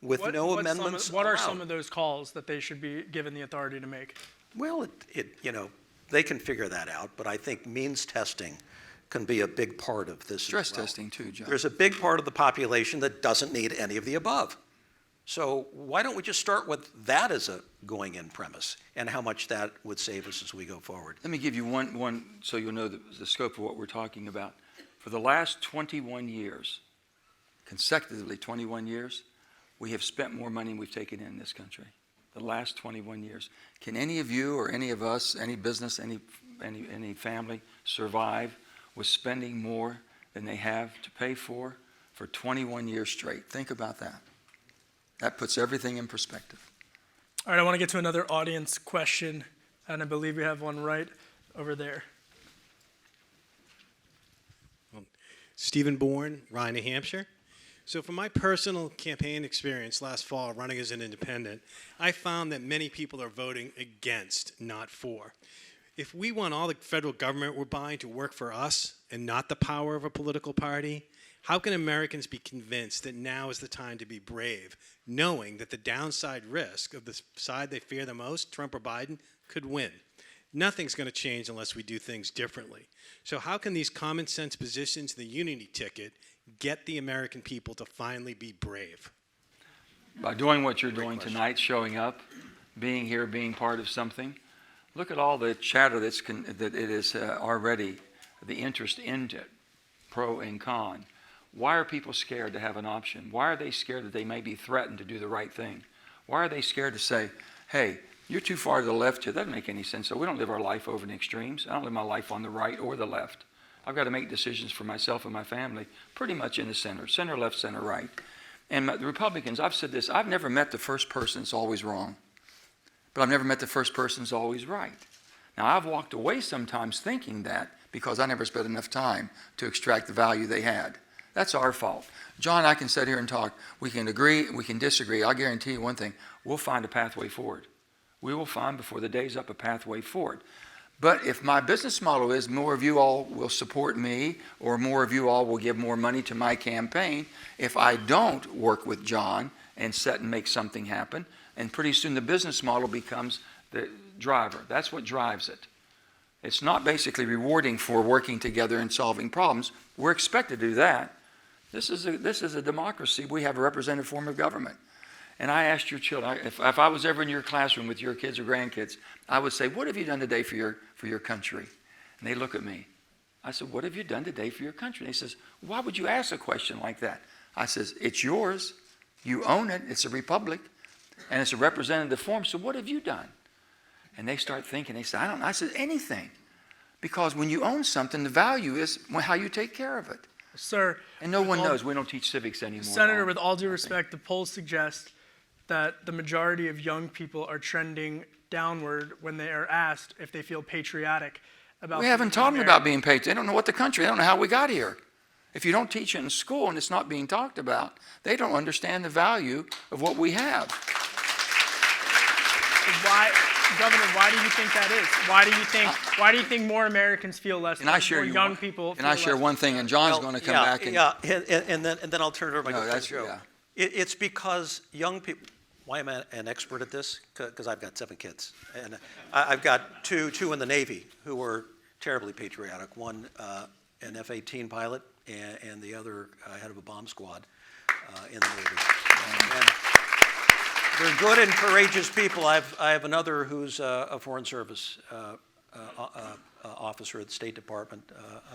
with no amendments What are allowed. some of those calls that they should be given the authority to make? Well, they can figure that out, but I think means testing can be a big part of this. Stress testing too, John. There's a big part of the population that doesn't need any of the above. So why don't we just start with that as a going-in premise, and how much that would save us as we go forward? Let me give you one so you'll know the scope of what we're talking about. For the last 21 years, consecutively 21 years, we have spent more money than we've taken in this country. The last 21 years. Can any of you or any of us, any business, any family survive with spending more than they have to pay for 21 years straight? Think about that. That puts everything in perspective. All right, I want to get to another audience question, and I believe we have one right over there. Stephen Bourne, Ryan, New Hampshire. So from my personal campaign experience last fall running as an independent, I found that many people are voting against, not for. If we want all the federal government we're buying to work for us and not the power of a political party, how can Americans be convinced that now is the time to be brave, knowing that the downside risk of the side they fear the most, Trump or Biden, could win? Nothing's going to change unless we do things differently. So how can these common sense positions, the unity ticket, get the American people to finally be brave? By doing what you're doing tonight, showing up, being here, being part of something. Look at all the chatter that it is already, the interest in it, pro and con. Why are people scared to have an option? Why are they scared that they may be threatened to do the right thing? Why are they scared to say, hey, you're too far to the left here. That doesn't make any sense. So we don't live our life over in extremes. I don't live my life on the right or the left. I've got to make decisions for myself and my family pretty much in the center, center left, center right. And the Republicans, I've said this, I've never met the first person that's always wrong. but I've never met the first person who's always right. Now, I've walked away sometimes thinking that because I never spent enough time to extract the value they had. That's our fault. John and I can sit here and talk. We can agree, we can disagree. I'll guarantee you one thing, we'll find a pathway forward. We will find before the day's up a pathway forward. But if my business model is more of you all will support me or more of you all will give more money to my campaign, if I don't work with John and set and make something happen, and pretty soon the business model becomes the driver. That's what drives it. It's not basically rewarding for working together and solving problems. We're expected to do that. This is a democracy. We have a representative form of government. And I asked your children, if I was ever in your classroom with your kids or grandkids, I would say, what have you done today for your country? And they look at me. I said, what have you done today for your country? And they says, why would you ask a question like that? I says, it's yours. You own it. It's a republic. And it's a representative form. So what have you done? And they start thinking. They say, I don't know. I said, anything. Because when you own something, the value is how you take care of it. Sir. And no one knows. We don't teach civics anymore. Senator, with all due respect, the polls suggest that the majority of young people are trending downward when they are asked if they feel patriotic about. We haven't taught them about being patriotic. They don't know what the country. They don't know how we got here. If you don't teach it in school and it's not being talked about, they don't understand the value of what we have. Why, Governor? Why do you think that is? Why do you think more Americans feel less? And I share more young people. And I share one thing, and John's going to come back. And then I'll turn it over to Joe. Yeah. It's because young people. Why am I an expert at this? Because I've got 7 kids, and I've got two in the Navy who were terribly patriotic. One an F-18 pilot, and the other head of a bomb squad in the Navy. And they're good and courageous people. I have another who's a Foreign Service officer at the State Department,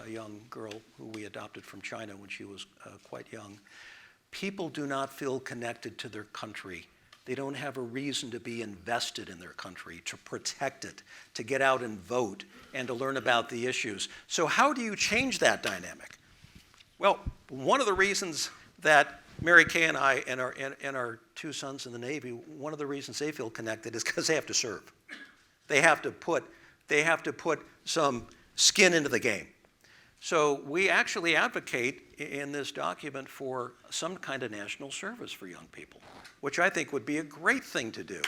a young girl who we adopted from China when she was quite young. People do not feel connected to their country. They don't have a reason to be invested in their country, to protect it, to get out and vote, and to learn about the issues. So how do you change that dynamic? Well, one of the reasons that Mary Kay and I and our 2 sons in the Navy, one of the reasons they feel connected is because they have to serve. They have to put some skin into the game. So we actually advocate in this document for some kind of national service for young people, which I think would be a great thing to do.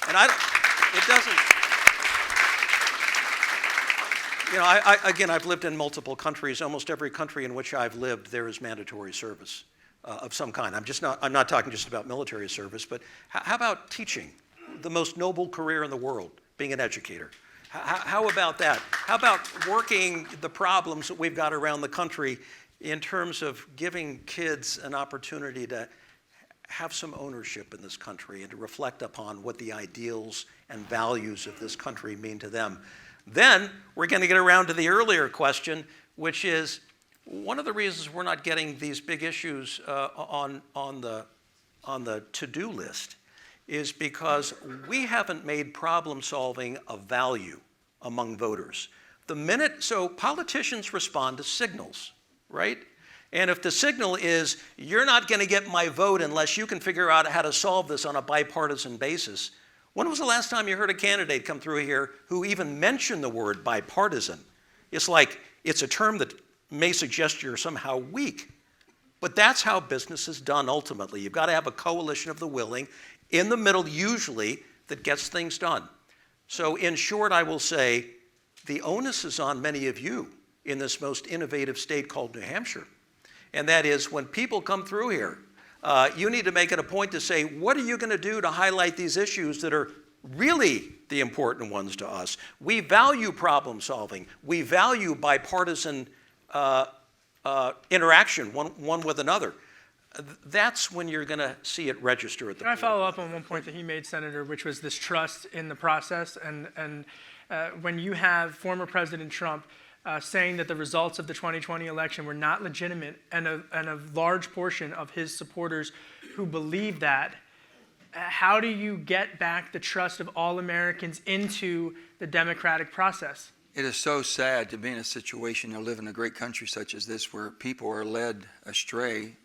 And it doesn't, again, I've lived in multiple countries. Almost every country in which I've lived, there is mandatory service of some kind. I'm not talking just about military service, but how about teaching? The most noble career in the world, being an educator. How about that? How about working the problems that we've got around the country in terms of giving kids an opportunity to have some ownership in this country and to reflect upon what the ideals and values of this country mean to them? Then we're going to get around to the earlier question, which is one of the reasons we're not getting these big issues on the to-do list is because we haven't made problem solving a value among voters. So politicians respond to signals, right? And if the signal is, you're not going to get my vote unless you can figure out how to solve this on a bipartisan basis. When was the last time you heard a candidate come through here who even mentioned the word bipartisan? It's like, it's a term that may suggest you're somehow weak. But that's how business is done ultimately. You've got to have a coalition of the willing in the middle usually that gets things done. So in short, I will say the onus is on many of you in this most innovative state called New Hampshire. And that is when people come through here, you need to make it a point to say, what are you going to do to highlight these issues that are really the important ones to us? We value problem solving. We value bipartisan interaction, one with another. That's when you're going to see it register at the. Can I follow up on one point that he made, Senator, which was this trust in the process? And when you have former President Trump saying that the results of the 2020 election were not legitimate, and a large portion of his supporters who believe that, how do you get back the trust of all Americans into the democratic process? It is so sad to be in a situation to live in a great country such as this where people are led astray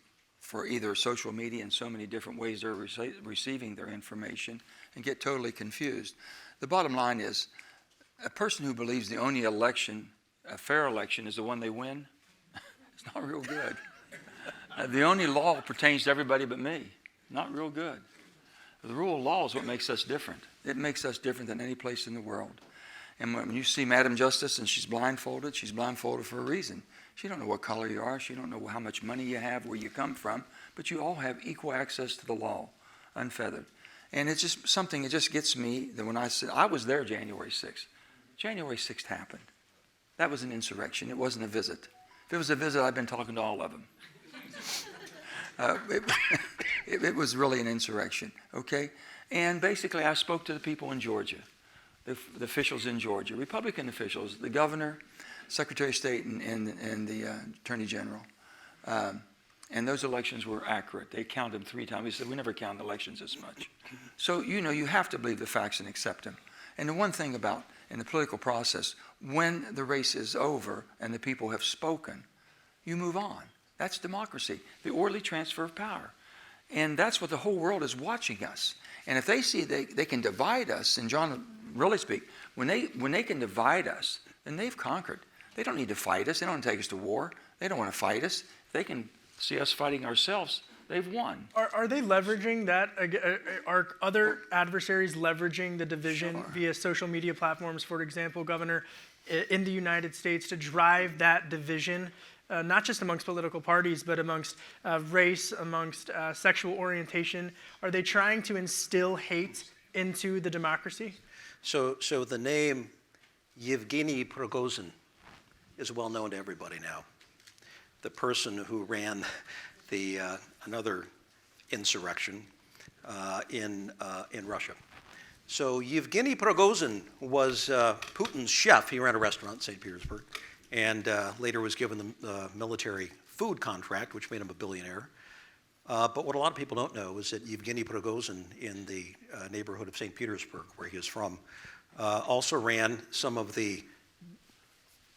for either social media and so many different ways they're receiving their information and get totally confused. The bottom line is, a person who believes the only election, a fair election, is the one they win, it's not real good. The only law pertains to everybody but me. Not real good. The rule of law is what makes us different. It makes us different than any place in the world. And when you see Madam Justice and she's blindfolded for a reason. She don't know what color you are. She don't know how much money you have, where you come from. But you all have equal access to the law, unfeathered. And it's just something, it just gets me that when I said, I was there January 6th. January 6th happened. That was an insurrection. It wasn't a visit. If it was a visit, I've been talking to all of them. It was really an insurrection, okay? And basically, I spoke to the people in Georgia, the officials in Georgia, Republican officials, the governor, Secretary of State, and the Attorney General. And those elections were accurate. They counted them 3 times. He said, we never count elections this much. So, you have to believe the facts and accept them. And the one thing about, in the political process, when the race is over and the people have spoken, you move on. That's democracy, the orderly transfer of power. And that's what the whole world is watching us. And if they see they can divide us, and John really speak, when they can divide us, then they've conquered. They don't need to fight us. They don't want to take us to war. They don't want to fight us. If they can see us fighting ourselves, they've won. Are they leveraging that? Are other adversaries leveraging the division via social media platforms, for example, Governor, in the United States to drive that division? Not just amongst political parties, but amongst race, amongst sexual orientation. Are they trying to instill hate into the democracy? So the name Yevgeny Prigozhin is well known to everybody now. The person who ran another insurrection in Russia. So Yevgeny Prigozhin was Putin's chef. He ran a restaurant in St. Petersburg, and later was given the military food contract, which made him a billionaire. But what a lot of people don't know is that Yevgeny Prigozhin, in the neighborhood of St. Petersburg, where he is from, also ran some of the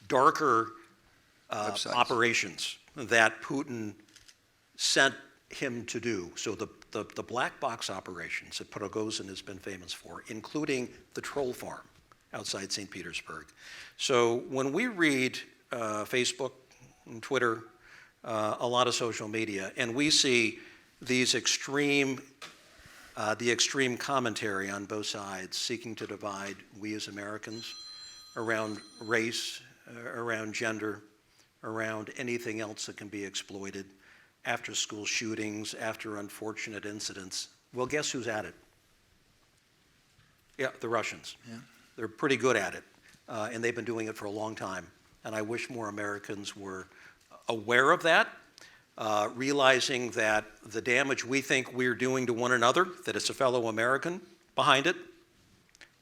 darker operations that Putin sent him to do. So the black box operations that Prigozhin has been famous for, including the troll farm outside St. Petersburg. So when we read Facebook and Twitter, a lot of social media, and we see these the extreme commentary on both sides seeking to divide we as Americans around race, around gender, around anything else that can be exploited, after school shootings, after unfortunate incidents. Well, guess who's at it? Yeah, the Russians. Yeah. They're pretty good at it, and they've been doing it for a long time. And I wish more Americans were aware of that, realizing that the damage we think we're doing to one another, that it's a fellow American behind it.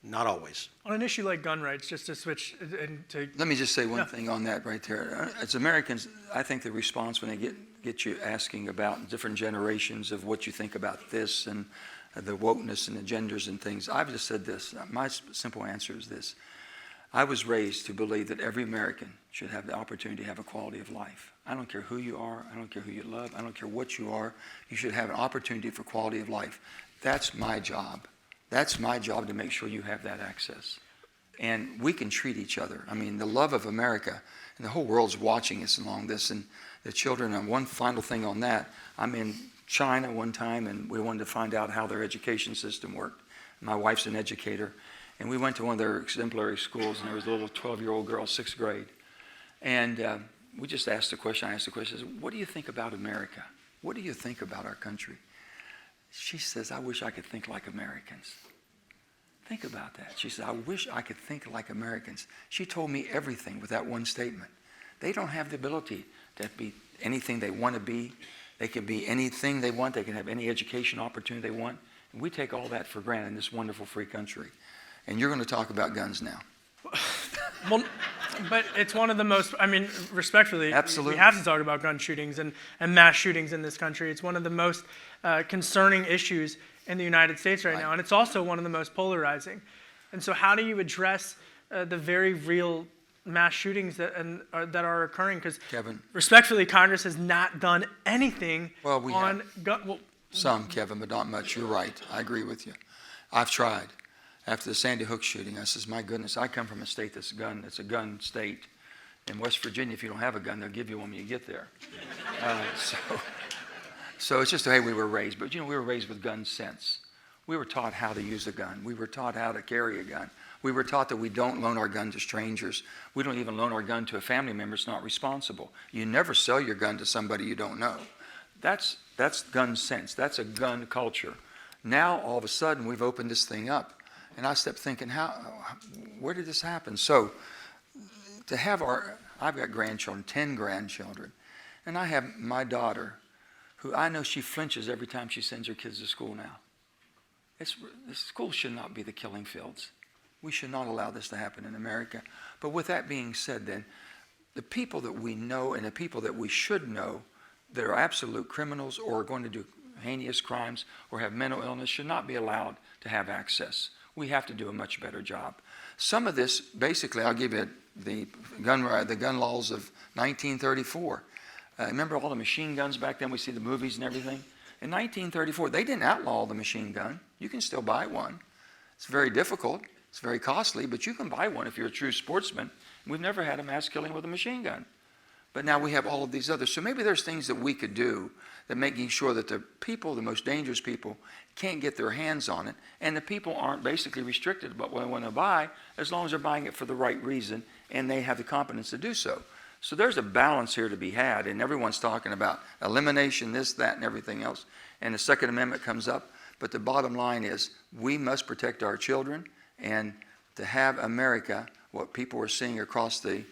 Not always. On an issue like gun rights, just to switch into... Let me just say one thing on that right there. As Americans, I think the response when they get you asking about different generations of what you think about this and the wokeness and the genders and things, I've just said this. My simple answer is this. I was raised to believe that every American should have the opportunity to have a quality of life. I don't care who you are. I don't care who you love. I don't care what you are. You should have an opportunity for quality of life. That's my job. That's my job, to make sure you have that access. And we can treat each other. I mean, the love of America, and the whole world's watching us along this, and the children, and one final thing on that, I'm in China one time, and we wanted to find out how their education system worked. My wife's an educator, and we went to one of their exemplary schools, and there was a little 12-year-old girl, 6th grade. And we just asked the question, I asked the question, what do you think about America? What do you think about our country? She says, I wish I could think like Americans. Think about that. She said, I wish I could think like Americans. She told me everything with that one statement. They don't have the ability to be anything they want to be. They can be anything they want. They can have any education opportunity they want. And we take all that for granted in this wonderful free country. And you're going to talk about guns now. Well, but it's one of the most, I mean, respectfully, Absolutely. we have to talk about gun shootings and mass shootings in this country. It's one of the most concerning issues in the United States right now, and it's also one of the most polarizing. And so how do you address the very real mass shootings that are occurring? Because Kevin. respectfully, Congress has not done anything Well, we on have. gun. Well, Some, Kevin, but not much. You're right. I agree with you. I've tried. After the Sandy Hook shooting, I says, my goodness, I come from a state that's a gun state. In West Virginia, if you don't have a gun, they'll give you one when you get there. So it's just the way we were raised. But, we were raised with gun sense. We were taught how to use a gun. We were taught how to carry a gun. We were taught that we don't loan our gun to strangers. We don't even loan our gun to a family member that's not responsible. You never sell your gun to somebody you don't know. That's gun sense. That's a gun culture. Now, all of a sudden, we've opened this thing up. And I kept thinking, where did this happen? So to have I've got grandchildren, 10 grandchildren. And I have my daughter, who I know she flinches every time she sends her kids to school now. School should not be the killing fields. We should not allow this to happen in America. But with that being said then, the people that we know and the people that we should know that are absolute criminals or are going to do heinous crimes or have mental illness should not be allowed to have access. We have to do a much better job. Some of this, basically, I'll give you the gun laws of 1934. Remember all the machine guns back then? We see the movies and everything. In 1934, they didn't outlaw the machine gun. You can still buy one. It's very difficult. It's very costly, but you can buy one if you're a true sportsman. We've never had a mass killing with a machine gun. But now we have all of these others. So maybe there's things that we could do that making sure that the people, the most dangerous people, can't get their hands on it, and the people aren't basically restricted about what they want to buy as long as they're buying it for the right reason and they have the competence to do so. So there's a balance here to be had, and everyone's talking about elimination, this, that, and everything else, and the Second Amendment comes up. But the bottom line is we must protect our children, and to have America, what people are seeing across the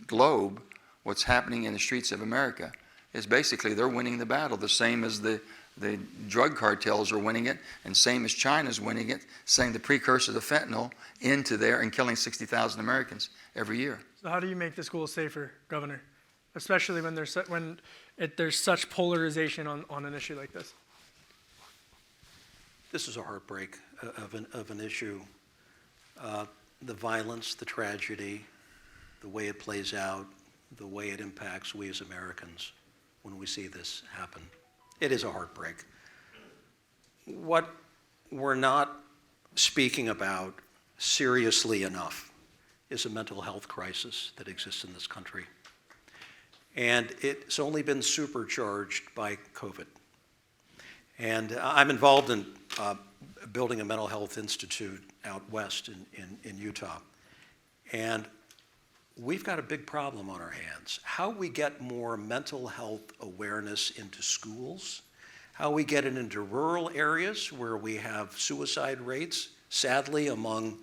globe, what's happening in the streets of America, is basically they're winning the battle, the same as the drug cartels are winning it, and same as China's winning it, saying the precursor to fentanyl into there and killing 60,000 Americans every year. So how do you make the schools safer, Governor? Especially when there's such polarization on an issue like this. This is a heartbreak of an issue. The violence, the tragedy, the way it plays out, the way it impacts we as Americans when we see this happen. It is a heartbreak. What we're not speaking about seriously enough is a mental health crisis that exists in this country. And it's only been supercharged by COVID. And I'm involved in building a mental health institute out west in Utah. And we've got a big problem on our hands. How we get more mental health awareness into schools, how we get it into rural areas where we have suicide rates, sadly, among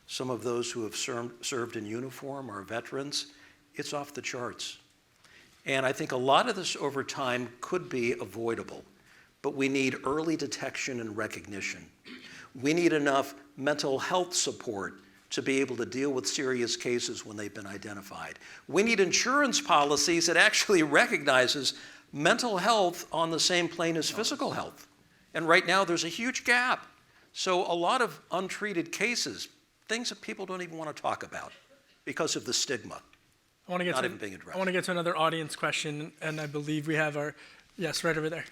some of those who have served in uniform, our veterans, it's off the charts. And I think a lot of this over time could be avoidable, but we need early detection and recognition. We need enough mental health support to be able to deal with serious cases when they've been identified. We need insurance policies that actually recognizes mental health on the same plane as physical health. And right now there's a huge gap. So a lot of untreated cases, things that people don't even want to talk about because of the stigma. I want to get not even being addressed. I want to get to another audience question, and I believe we have yes, right over there.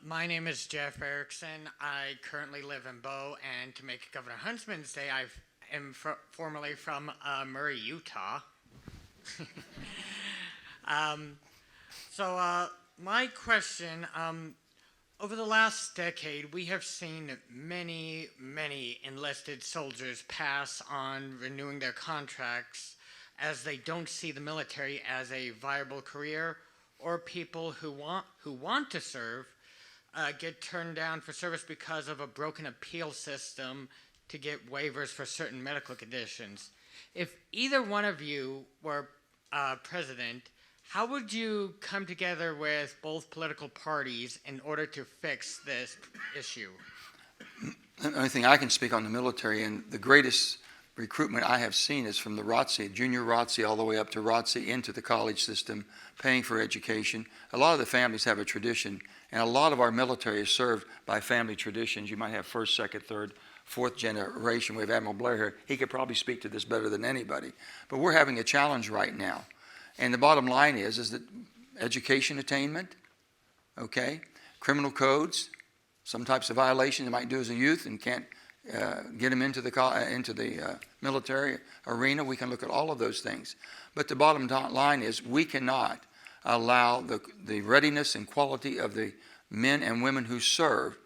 My name is Jeff Erickson. I currently live in Bow, and to make Governor Huntsman's Day, I am formerly from Murray, Utah. My question, over the last decade, we have seen many enlisted soldiers pass on renewing their contracts as they don't see the military as a viable career, or people who want to serve get turned down for service because of a broken appeal system to get waivers for certain medical conditions. If either one of you were president, how would you come together with both political parties in order to fix this issue? The only thing I can speak on the military, and the greatest recruitment I have seen is from the ROTC, junior ROTC all the way up to ROTC into the college system, paying for education. A lot of the families have a tradition, and a lot of our military is served by family traditions. You might have first, second, third, fourth generation. We have Admiral Blair here. He could probably speak to this better than anybody. But we're having a challenge right now. And the bottom line is that education attainment, okay, criminal codes, some types of violations you might do as a youth and can't get them into the military arena. We can look at all of those things. But the bottom line is we cannot allow the readiness and quality of the men and women who serve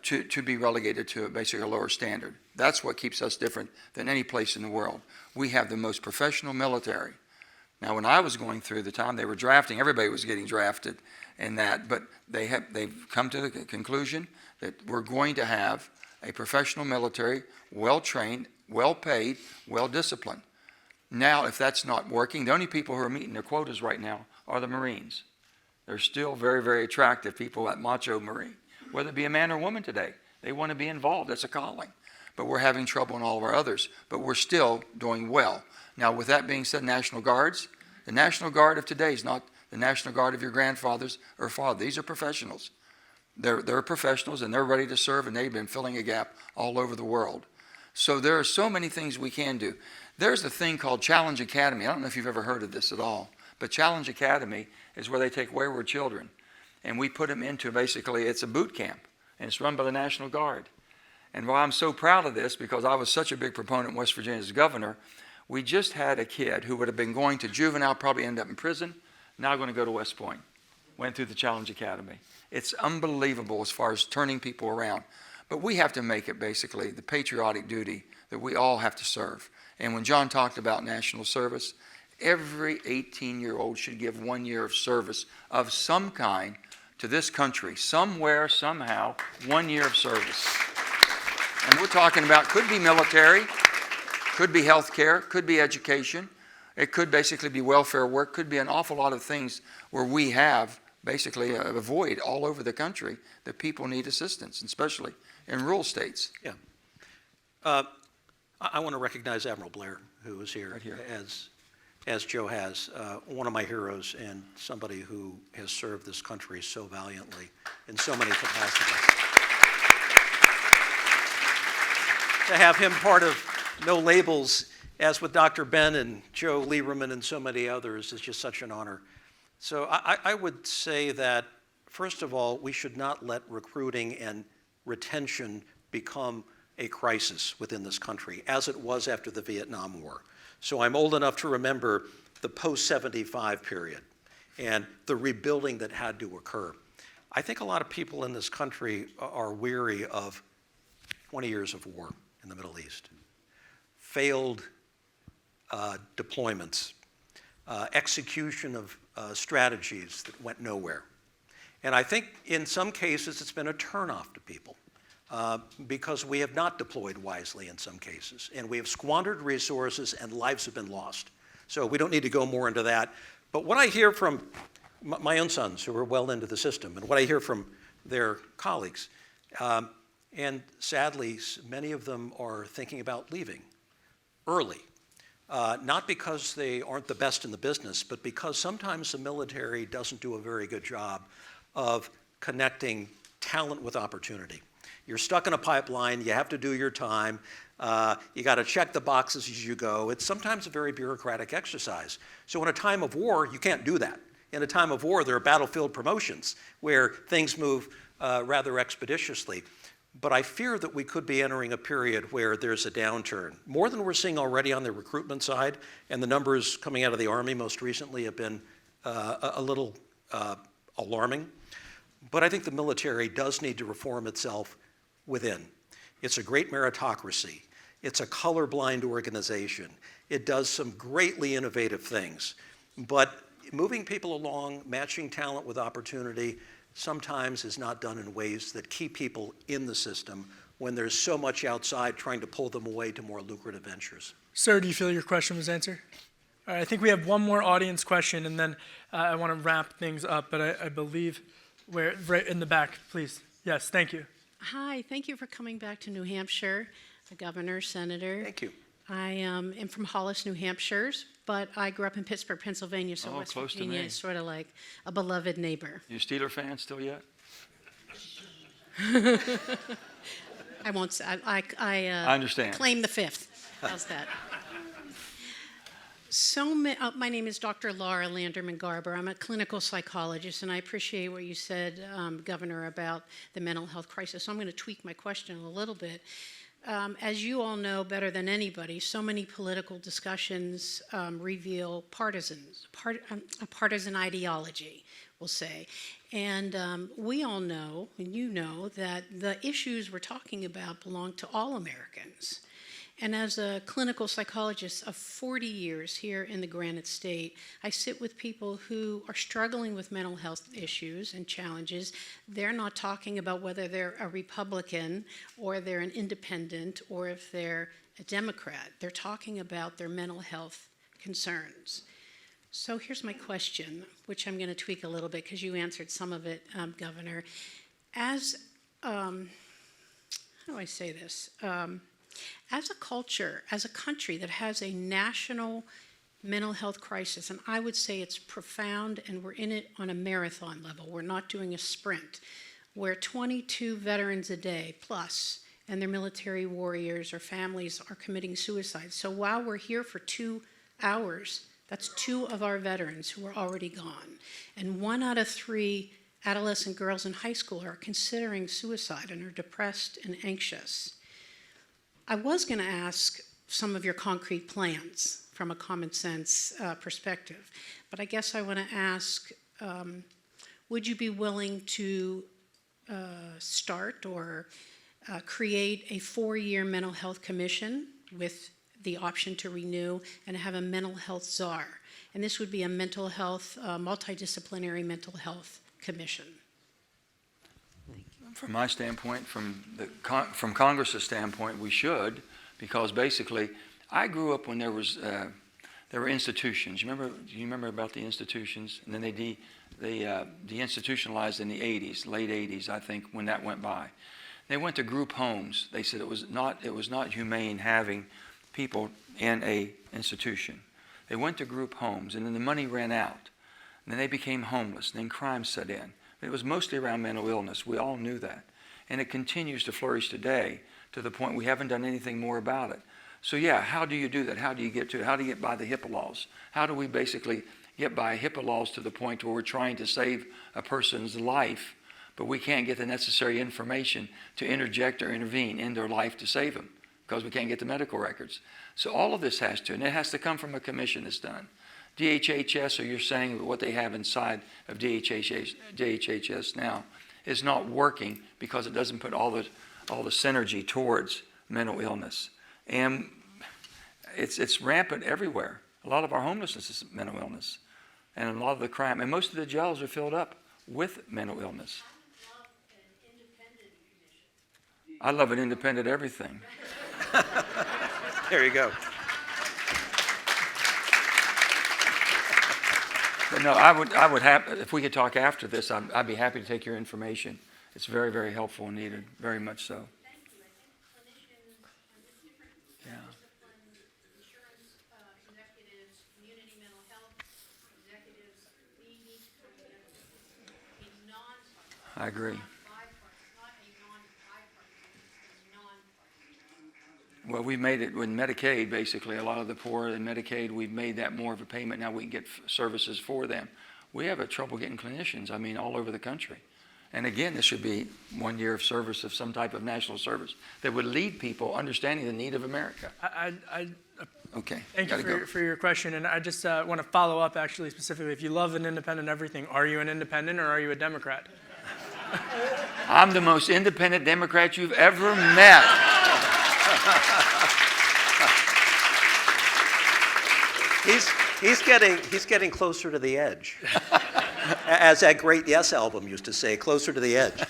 to be relegated to basically a lower standard. That's what keeps us different than any place in the world. We have the most professional military. Now, when I was going through the time they were drafting, everybody was getting drafted in that, but they've come to the conclusion that we're going to have a professional military, well-trained, well-paid, well-disciplined. Now, if that's not working, the only people who are meeting their quotas right now are the Marines. They're still very, very attractive people, that macho Marine. Whether it be a man or woman today, they want to be involved. That's a calling. But we're having trouble in all of our others. But we're still doing well. Now, with that being said, National Guards, the National Guard of today is not the National Guard of your grandfathers or father. These are professionals. They're professionals, and they're ready to serve, and they've been filling a gap all over the world. So there are so many things we can do. There's a thing called Challenge Academy. I don't know if you've ever heard of this at all, but Challenge Academy is where they take wayward children, and we put them into basically, it's a boot camp, and it's run by the National Guard. And while I'm so proud of this, because I was such a big proponent in West Virginia as governor, we just had a kid who would have been going to juvenile, probably end up in prison, now going to go to West Point. Went through the Challenge Academy. It's unbelievable as far as turning people around. But we have to make it basically the patriotic duty that we all have to serve. And when John talked about national service, every 18-year-old should give 1 year of service of some kind to this country, somewhere, somehow, 1 year of service. And we're talking about, could be military, could be healthcare, could be education, it could basically be welfare work, could be an awful lot of things where we have basically a void all over the country that people need assistance, especially in rural states. Yeah. I want to recognize Admiral Blair, who is here, Right here. as Joe has, one of my heroes and somebody who has served this country so valiantly in so many capacities. To have him part of No Labels, as with Dr. Ben and Joe Lieberman and so many others, is just such an honor. So I would say that, first of all, we should not let recruiting and retention become a crisis within this country, as it was after the Vietnam War. So I'm old enough to remember the post-75 period and the rebuilding that had to occur. I think a lot of people in this country are weary of 20 years of war in the Middle East, failed deployments, execution of strategies that went nowhere. And I think in some cases it's been a turnoff to people because we have not deployed wisely in some cases. And we have squandered resources and lives have been lost. So we don't need to go more into that. But what I hear from my own sons who are well into the system and what I hear from their colleagues, and sadly many of them are thinking about leaving early. Not because they aren't the best in the business, but because sometimes the military doesn't do a very good job of connecting talent with opportunity. You're stuck in a pipeline, you have to do your time, you got to check the boxes as you go. It's sometimes a very bureaucratic exercise. So in a time of war, you can't do that. In a time of war, there are battlefield promotions where things move rather expeditiously. But I fear that we could be entering a period where there's a downturn, more than we're seeing already on the recruitment side, and the numbers coming out of the Army most recently have been a little alarming. But I think the military does need to reform itself within. It's a great meritocracy. It's a colorblind organization. It does some greatly innovative things. But moving people along, matching talent with opportunity, sometimes is not done in ways that keep people in the system when there's so much outside trying to pull them away to more lucrative ventures. Sir, do you feel your question was answered? All right, I think we have one more audience question, and then I want to wrap things up, but I believe we're right in the back, please. Yes, thank you. Hi, thank you for coming back to New Hampshire, Governor, Senator. Thank you. I am from Hollis, New Hampshire, but I grew up in Pittsburgh, Pennsylvania, so West close to Virginia me. is sort of like a beloved neighbor. You Steeler fan still yet? I won't say. I understand. Claim the fifth. How's that? My name is Dr. Laura Landerman Garber. I'm a clinical psychologist, and I appreciate what you said, Governor, about the mental health crisis. So I'm going to tweak my question a little bit. As you all know better than anybody, so many political discussions reveal a partisan ideology, we'll say. And we all know, and you know, that the issues we're talking about belong to all Americans. And as a clinical psychologist of 40 years here in the Granite State, I sit with people who are struggling with mental health issues and challenges. They're not talking about whether they're a Republican or they're an independent or if they're a Democrat. They're talking about their mental health concerns. So here's my question, which I'm going to tweak a little bit because you answered some of it, Governor. As, how do I say this? As a culture, as a country that has a national mental health crisis, and I would say it's profound and we're in it on a marathon level, we're not doing a sprint, where 22 veterans a day plus and their military warriors or families are committing suicide. So while we're here for 2 hours, that's 2 of our veterans who are already gone. And 1 out of 3 adolescent girls in high school are considering suicide and are depressed and anxious. I was going to ask some of your concrete plans from a common sense perspective, but I guess I want to ask, would you be willing to start or create a 4-year mental health commission with the option to renew and have a mental health czar? And this would be a mental health, multidisciplinary mental health commission. From my standpoint, from Congress's standpoint, we should, because basically, I grew up when there were institutions. Do you remember about the institutions? And then they deinstitutionalized in the 80s, late 80s, I think, when that went by. They went to group homes. They said it was not humane having people in a institution. They went to group homes, and then the money ran out. And then they became homeless, and then crime set in. It was mostly around mental illness. We all knew that. And it continues to flourish today to the point we haven't done anything more about it. So yeah, how do you do that? How do you get to it? How do you get by the HIPAA laws? How do we basically get by HIPAA laws to the point where we're trying to save a person's life, but we can't get the necessary information to interject or intervene in their life to save them because we can't get the medical records? So all of this has to, and it has to come from a commission that's done. DHHS, or you're saying what they have inside of DHHS now, is not working because it doesn't put all the synergy towards mental illness. And it's rampant everywhere. A lot of our homelessness is mental illness. And a lot of the crime, and most of the jails are filled up with mental illness. I love an independent everything. There you go. But no, I would have, if we could talk after this, I'd be happy to take your information. It's very, very helpful and needed, very much so. Yeah. I agree. Well, we made it with Medicaid, basically. A lot of the poor in Medicaid, we've made that more of a payment. Now we can get services for them. We have trouble getting clinicians, all over the country. And again, this should be 1 year of service of some type of national service that would lead people understanding the need of America. Okay. Thank you for your question. And I just want to follow up, actually, specifically. If you love an independent everything, are you an independent or are you a Democrat? I'm the most independent Democrat you've ever met. He's getting closer to the edge. As that great Yes album used to say, closer to the edge.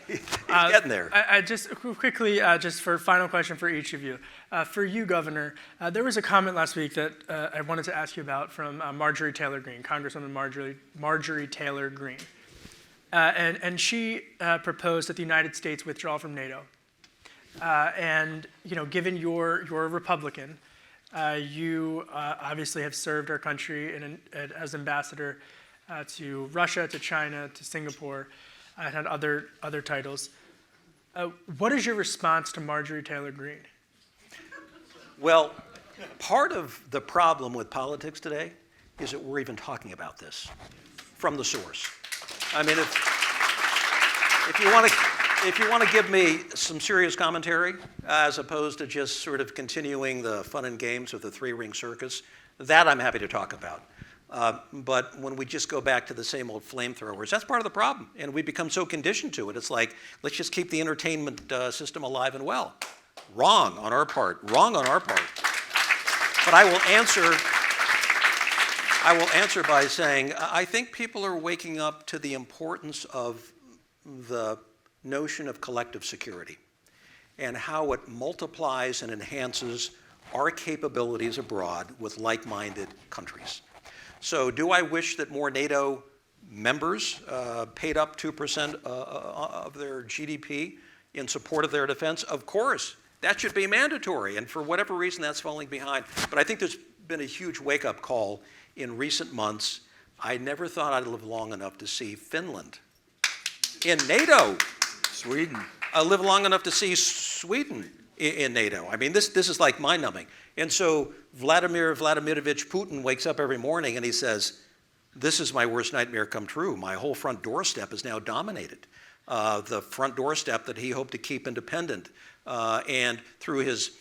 He's getting there. I just quickly, just for final question for each of you. For you, Governor, there was a comment last week that I wanted to ask you about from Marjorie Taylor Greene, Congresswoman Marjorie Taylor Greene. And she proposed that the United States withdraw from NATO. And given you're a Republican, you obviously have served our country as ambassador to Russia, to China, to Singapore, and had other titles. What is your response to Marjorie Taylor Greene? Well, part of the problem with politics today is that we're even talking about this from the source. I mean, if you want to give me some serious commentary, as opposed to just sort of continuing the fun and games of the three-ring circus, that I'm happy to talk about. But when we just go back to the same old flamethrowers, that's part of the problem. And we become so conditioned to it. It's like, let's just keep the entertainment system alive and well. Wrong on our part. Wrong on our part. But I will answer by saying, I think people are waking up to the importance of the notion of collective security and how it multiplies and enhances our capabilities abroad with like-minded countries. So do I wish that more NATO members paid up 2% of their GDP in support of their defense? Of course. That should be mandatory, and for whatever reason, that's falling behind. But I think there's been a huge wake-up call in recent months. I never thought I'd live long enough to see Finland in NATO. Sweden. I live long enough to see Sweden in NATO. I mean, this is like mind-numbing. And so Vladimir Vladimirovich Putin wakes up every morning and he says, this is my worst nightmare come true. My whole front doorstep is now dominated. The front doorstep that he hoped to keep independent. And through his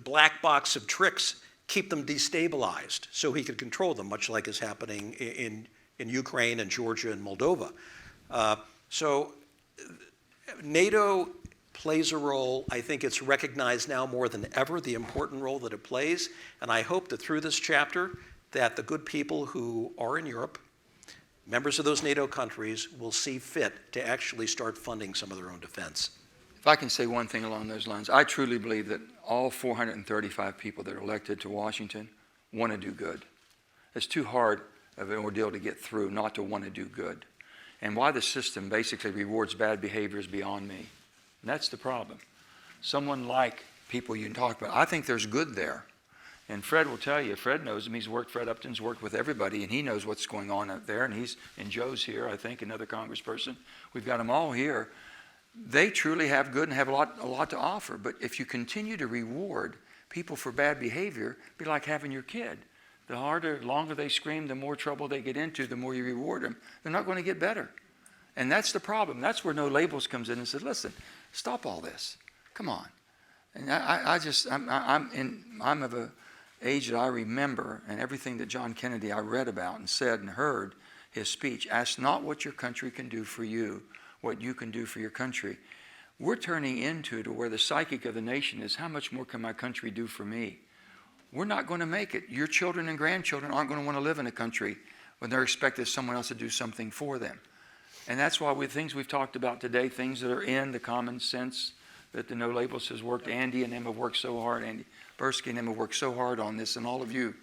black box of tricks, keep them destabilized so he could control them, much like is happening in Ukraine and Georgia and Moldova. So NATO plays a role. I think it's recognized now more than ever, the important role that it plays. And I hope that through this chapter, that the good people who are in Europe, members of those NATO countries, will see fit to actually start funding some of their own defense. If I can say one thing along those lines, I truly believe that all 435 people that are elected to Washington want to do good. It's too hard of an ordeal to get through not to want to do good. And why the system basically rewards bad behavior is beyond me. And that's the problem. Someone like people you can talk about, I think there's good there. And Fred will tell you, Fred knows him. Fred Upton's worked with everybody, and he knows what's going on out there. And Joe's here, I think, another congressperson. We've got them all here. They truly have good and have a lot to offer. But if you continue to reward people for bad behavior, it'd be like having your kid. The longer they scream, the more trouble they get into, the more you reward them. They're not going to get better. And that's the problem. That's where No Labels comes in and says, listen, stop all this. Come on. And I'm of an age that I remember, and everything that John Kennedy I read about and said and heard, his speech, ask not what your country can do for you, what you can do for your country. We're turning into to where the psychic of the nation is, how much more can my country do for me? We're not going to make it. Your children and grandchildren aren't going to want to live in a country when they're expected someone else to do something for them. And that's why things we've talked about today, things that are in the common sense that the No Labels has worked. Andy and them have worked so hard. Andy Bursky and them have worked so hard on this, and all of you.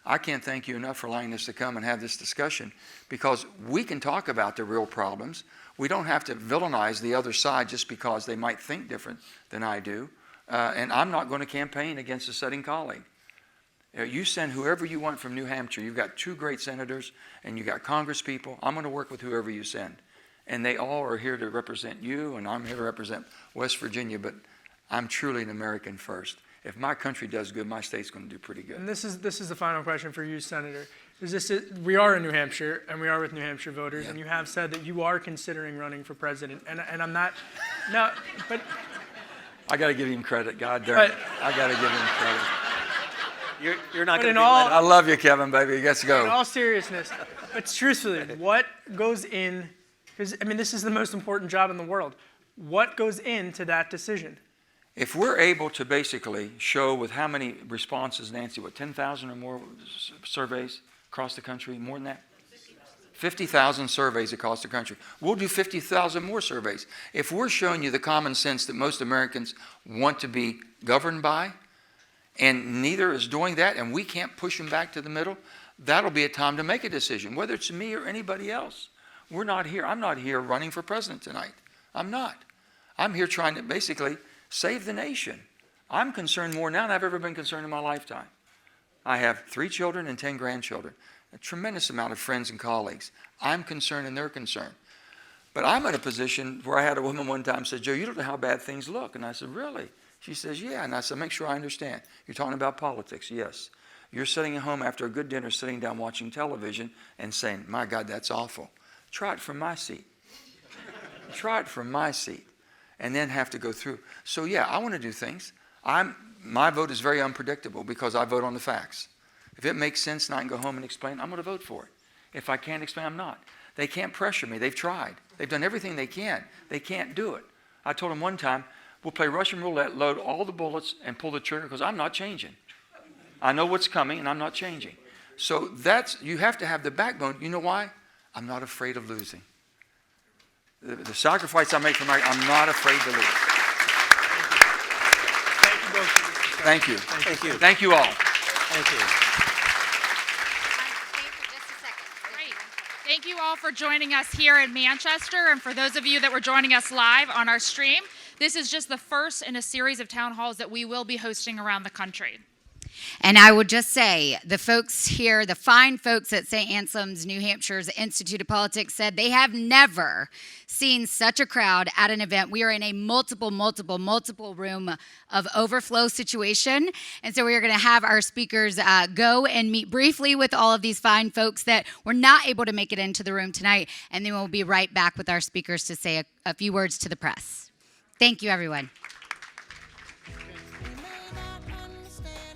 I can't thank you enough for allowing us to come and have this discussion, because we can talk about the real problems. We don't have to villainize the other side just because they might think different than I do. And I'm not going to campaign against a sitting colleague. You send whoever you want from New Hampshire. You've got 2 great senators, and you've got Congress people. I'm going to work with whoever you send. And they all are here to represent you, and I'm here to represent West Virginia, but I'm truly an American first. If my country does good, my state's going to do pretty good. And this is the final question for you, Senator. We are in New Hampshire, and we are with New Hampshire voters, and you have said that you are considering running for president. And I'm not, no, but I got to give him credit. God darn it. I got to give him credit. You're not going to be I love you, Kevin, baby. Let's go. In all seriousness, but truthfully, what goes in, because, I mean, this is the most important job in the world. What goes into that decision? If we're able to basically show with how many responses, Nancy, 10,000 or more surveys across the country, more than that? 50,000 surveys across the country. We'll do 50,000 more surveys. If we're showing you the common sense that most Americans want to be governed by, and neither is doing that, and we can't push them back to the middle, that'll be a time to make a decision, whether it's me or anybody else. We're not here. I'm not here running for president tonight. I'm not. I'm here trying to basically save the nation. I'm concerned more now than I've ever been concerned in my lifetime. I have 3 children and 10 grandchildren, a tremendous amount of friends and colleagues. I'm concerned and they're concerned. But I'm in a position where I had a woman one time say, Joe, you don't know how bad things look. And I said, really? She says, yeah. And I said, make sure I understand. You're talking about politics. Yes. You're sitting at home after a good dinner, sitting down watching television and saying, my God, that's awful. Try it from my seat. Try it from my seat. And then have to go through. So yeah, I want to do things. My vote is very unpredictable because I vote on the facts. If it makes sense and I can go home and explain, I'm going to vote for it. If I can't explain, I'm not. They can't pressure me. They've tried. They've done everything they can. They can't do it. I told them one time, we'll play Russian roulette, load all the bullets, and pull the trigger because I'm not changing. I know what's coming, and I'm not changing. So you have to have the backbone. You know why? I'm not afraid of losing. The sacrifice I make for I'm not afraid to lose. Thank you both. Thank you. Thank you. Thank you all. Thank you. Thank you all for joining us here in Manchester, and for those of you that were joining us live on our stream. This is just the first in a series of town halls that we will be hosting around the country. And I would just say, the folks here, the fine folks at St. Anselm's, New Hampshire's Institute of Politics said they have never seen such a crowd at an event. We are in a multiple room of overflow situation. And so we are going to have our speakers go and meet briefly with all of these fine folks that were not able to make it into the room tonight. And then we'll be right back with our speakers to say a few words to the press. Thank you, everyone.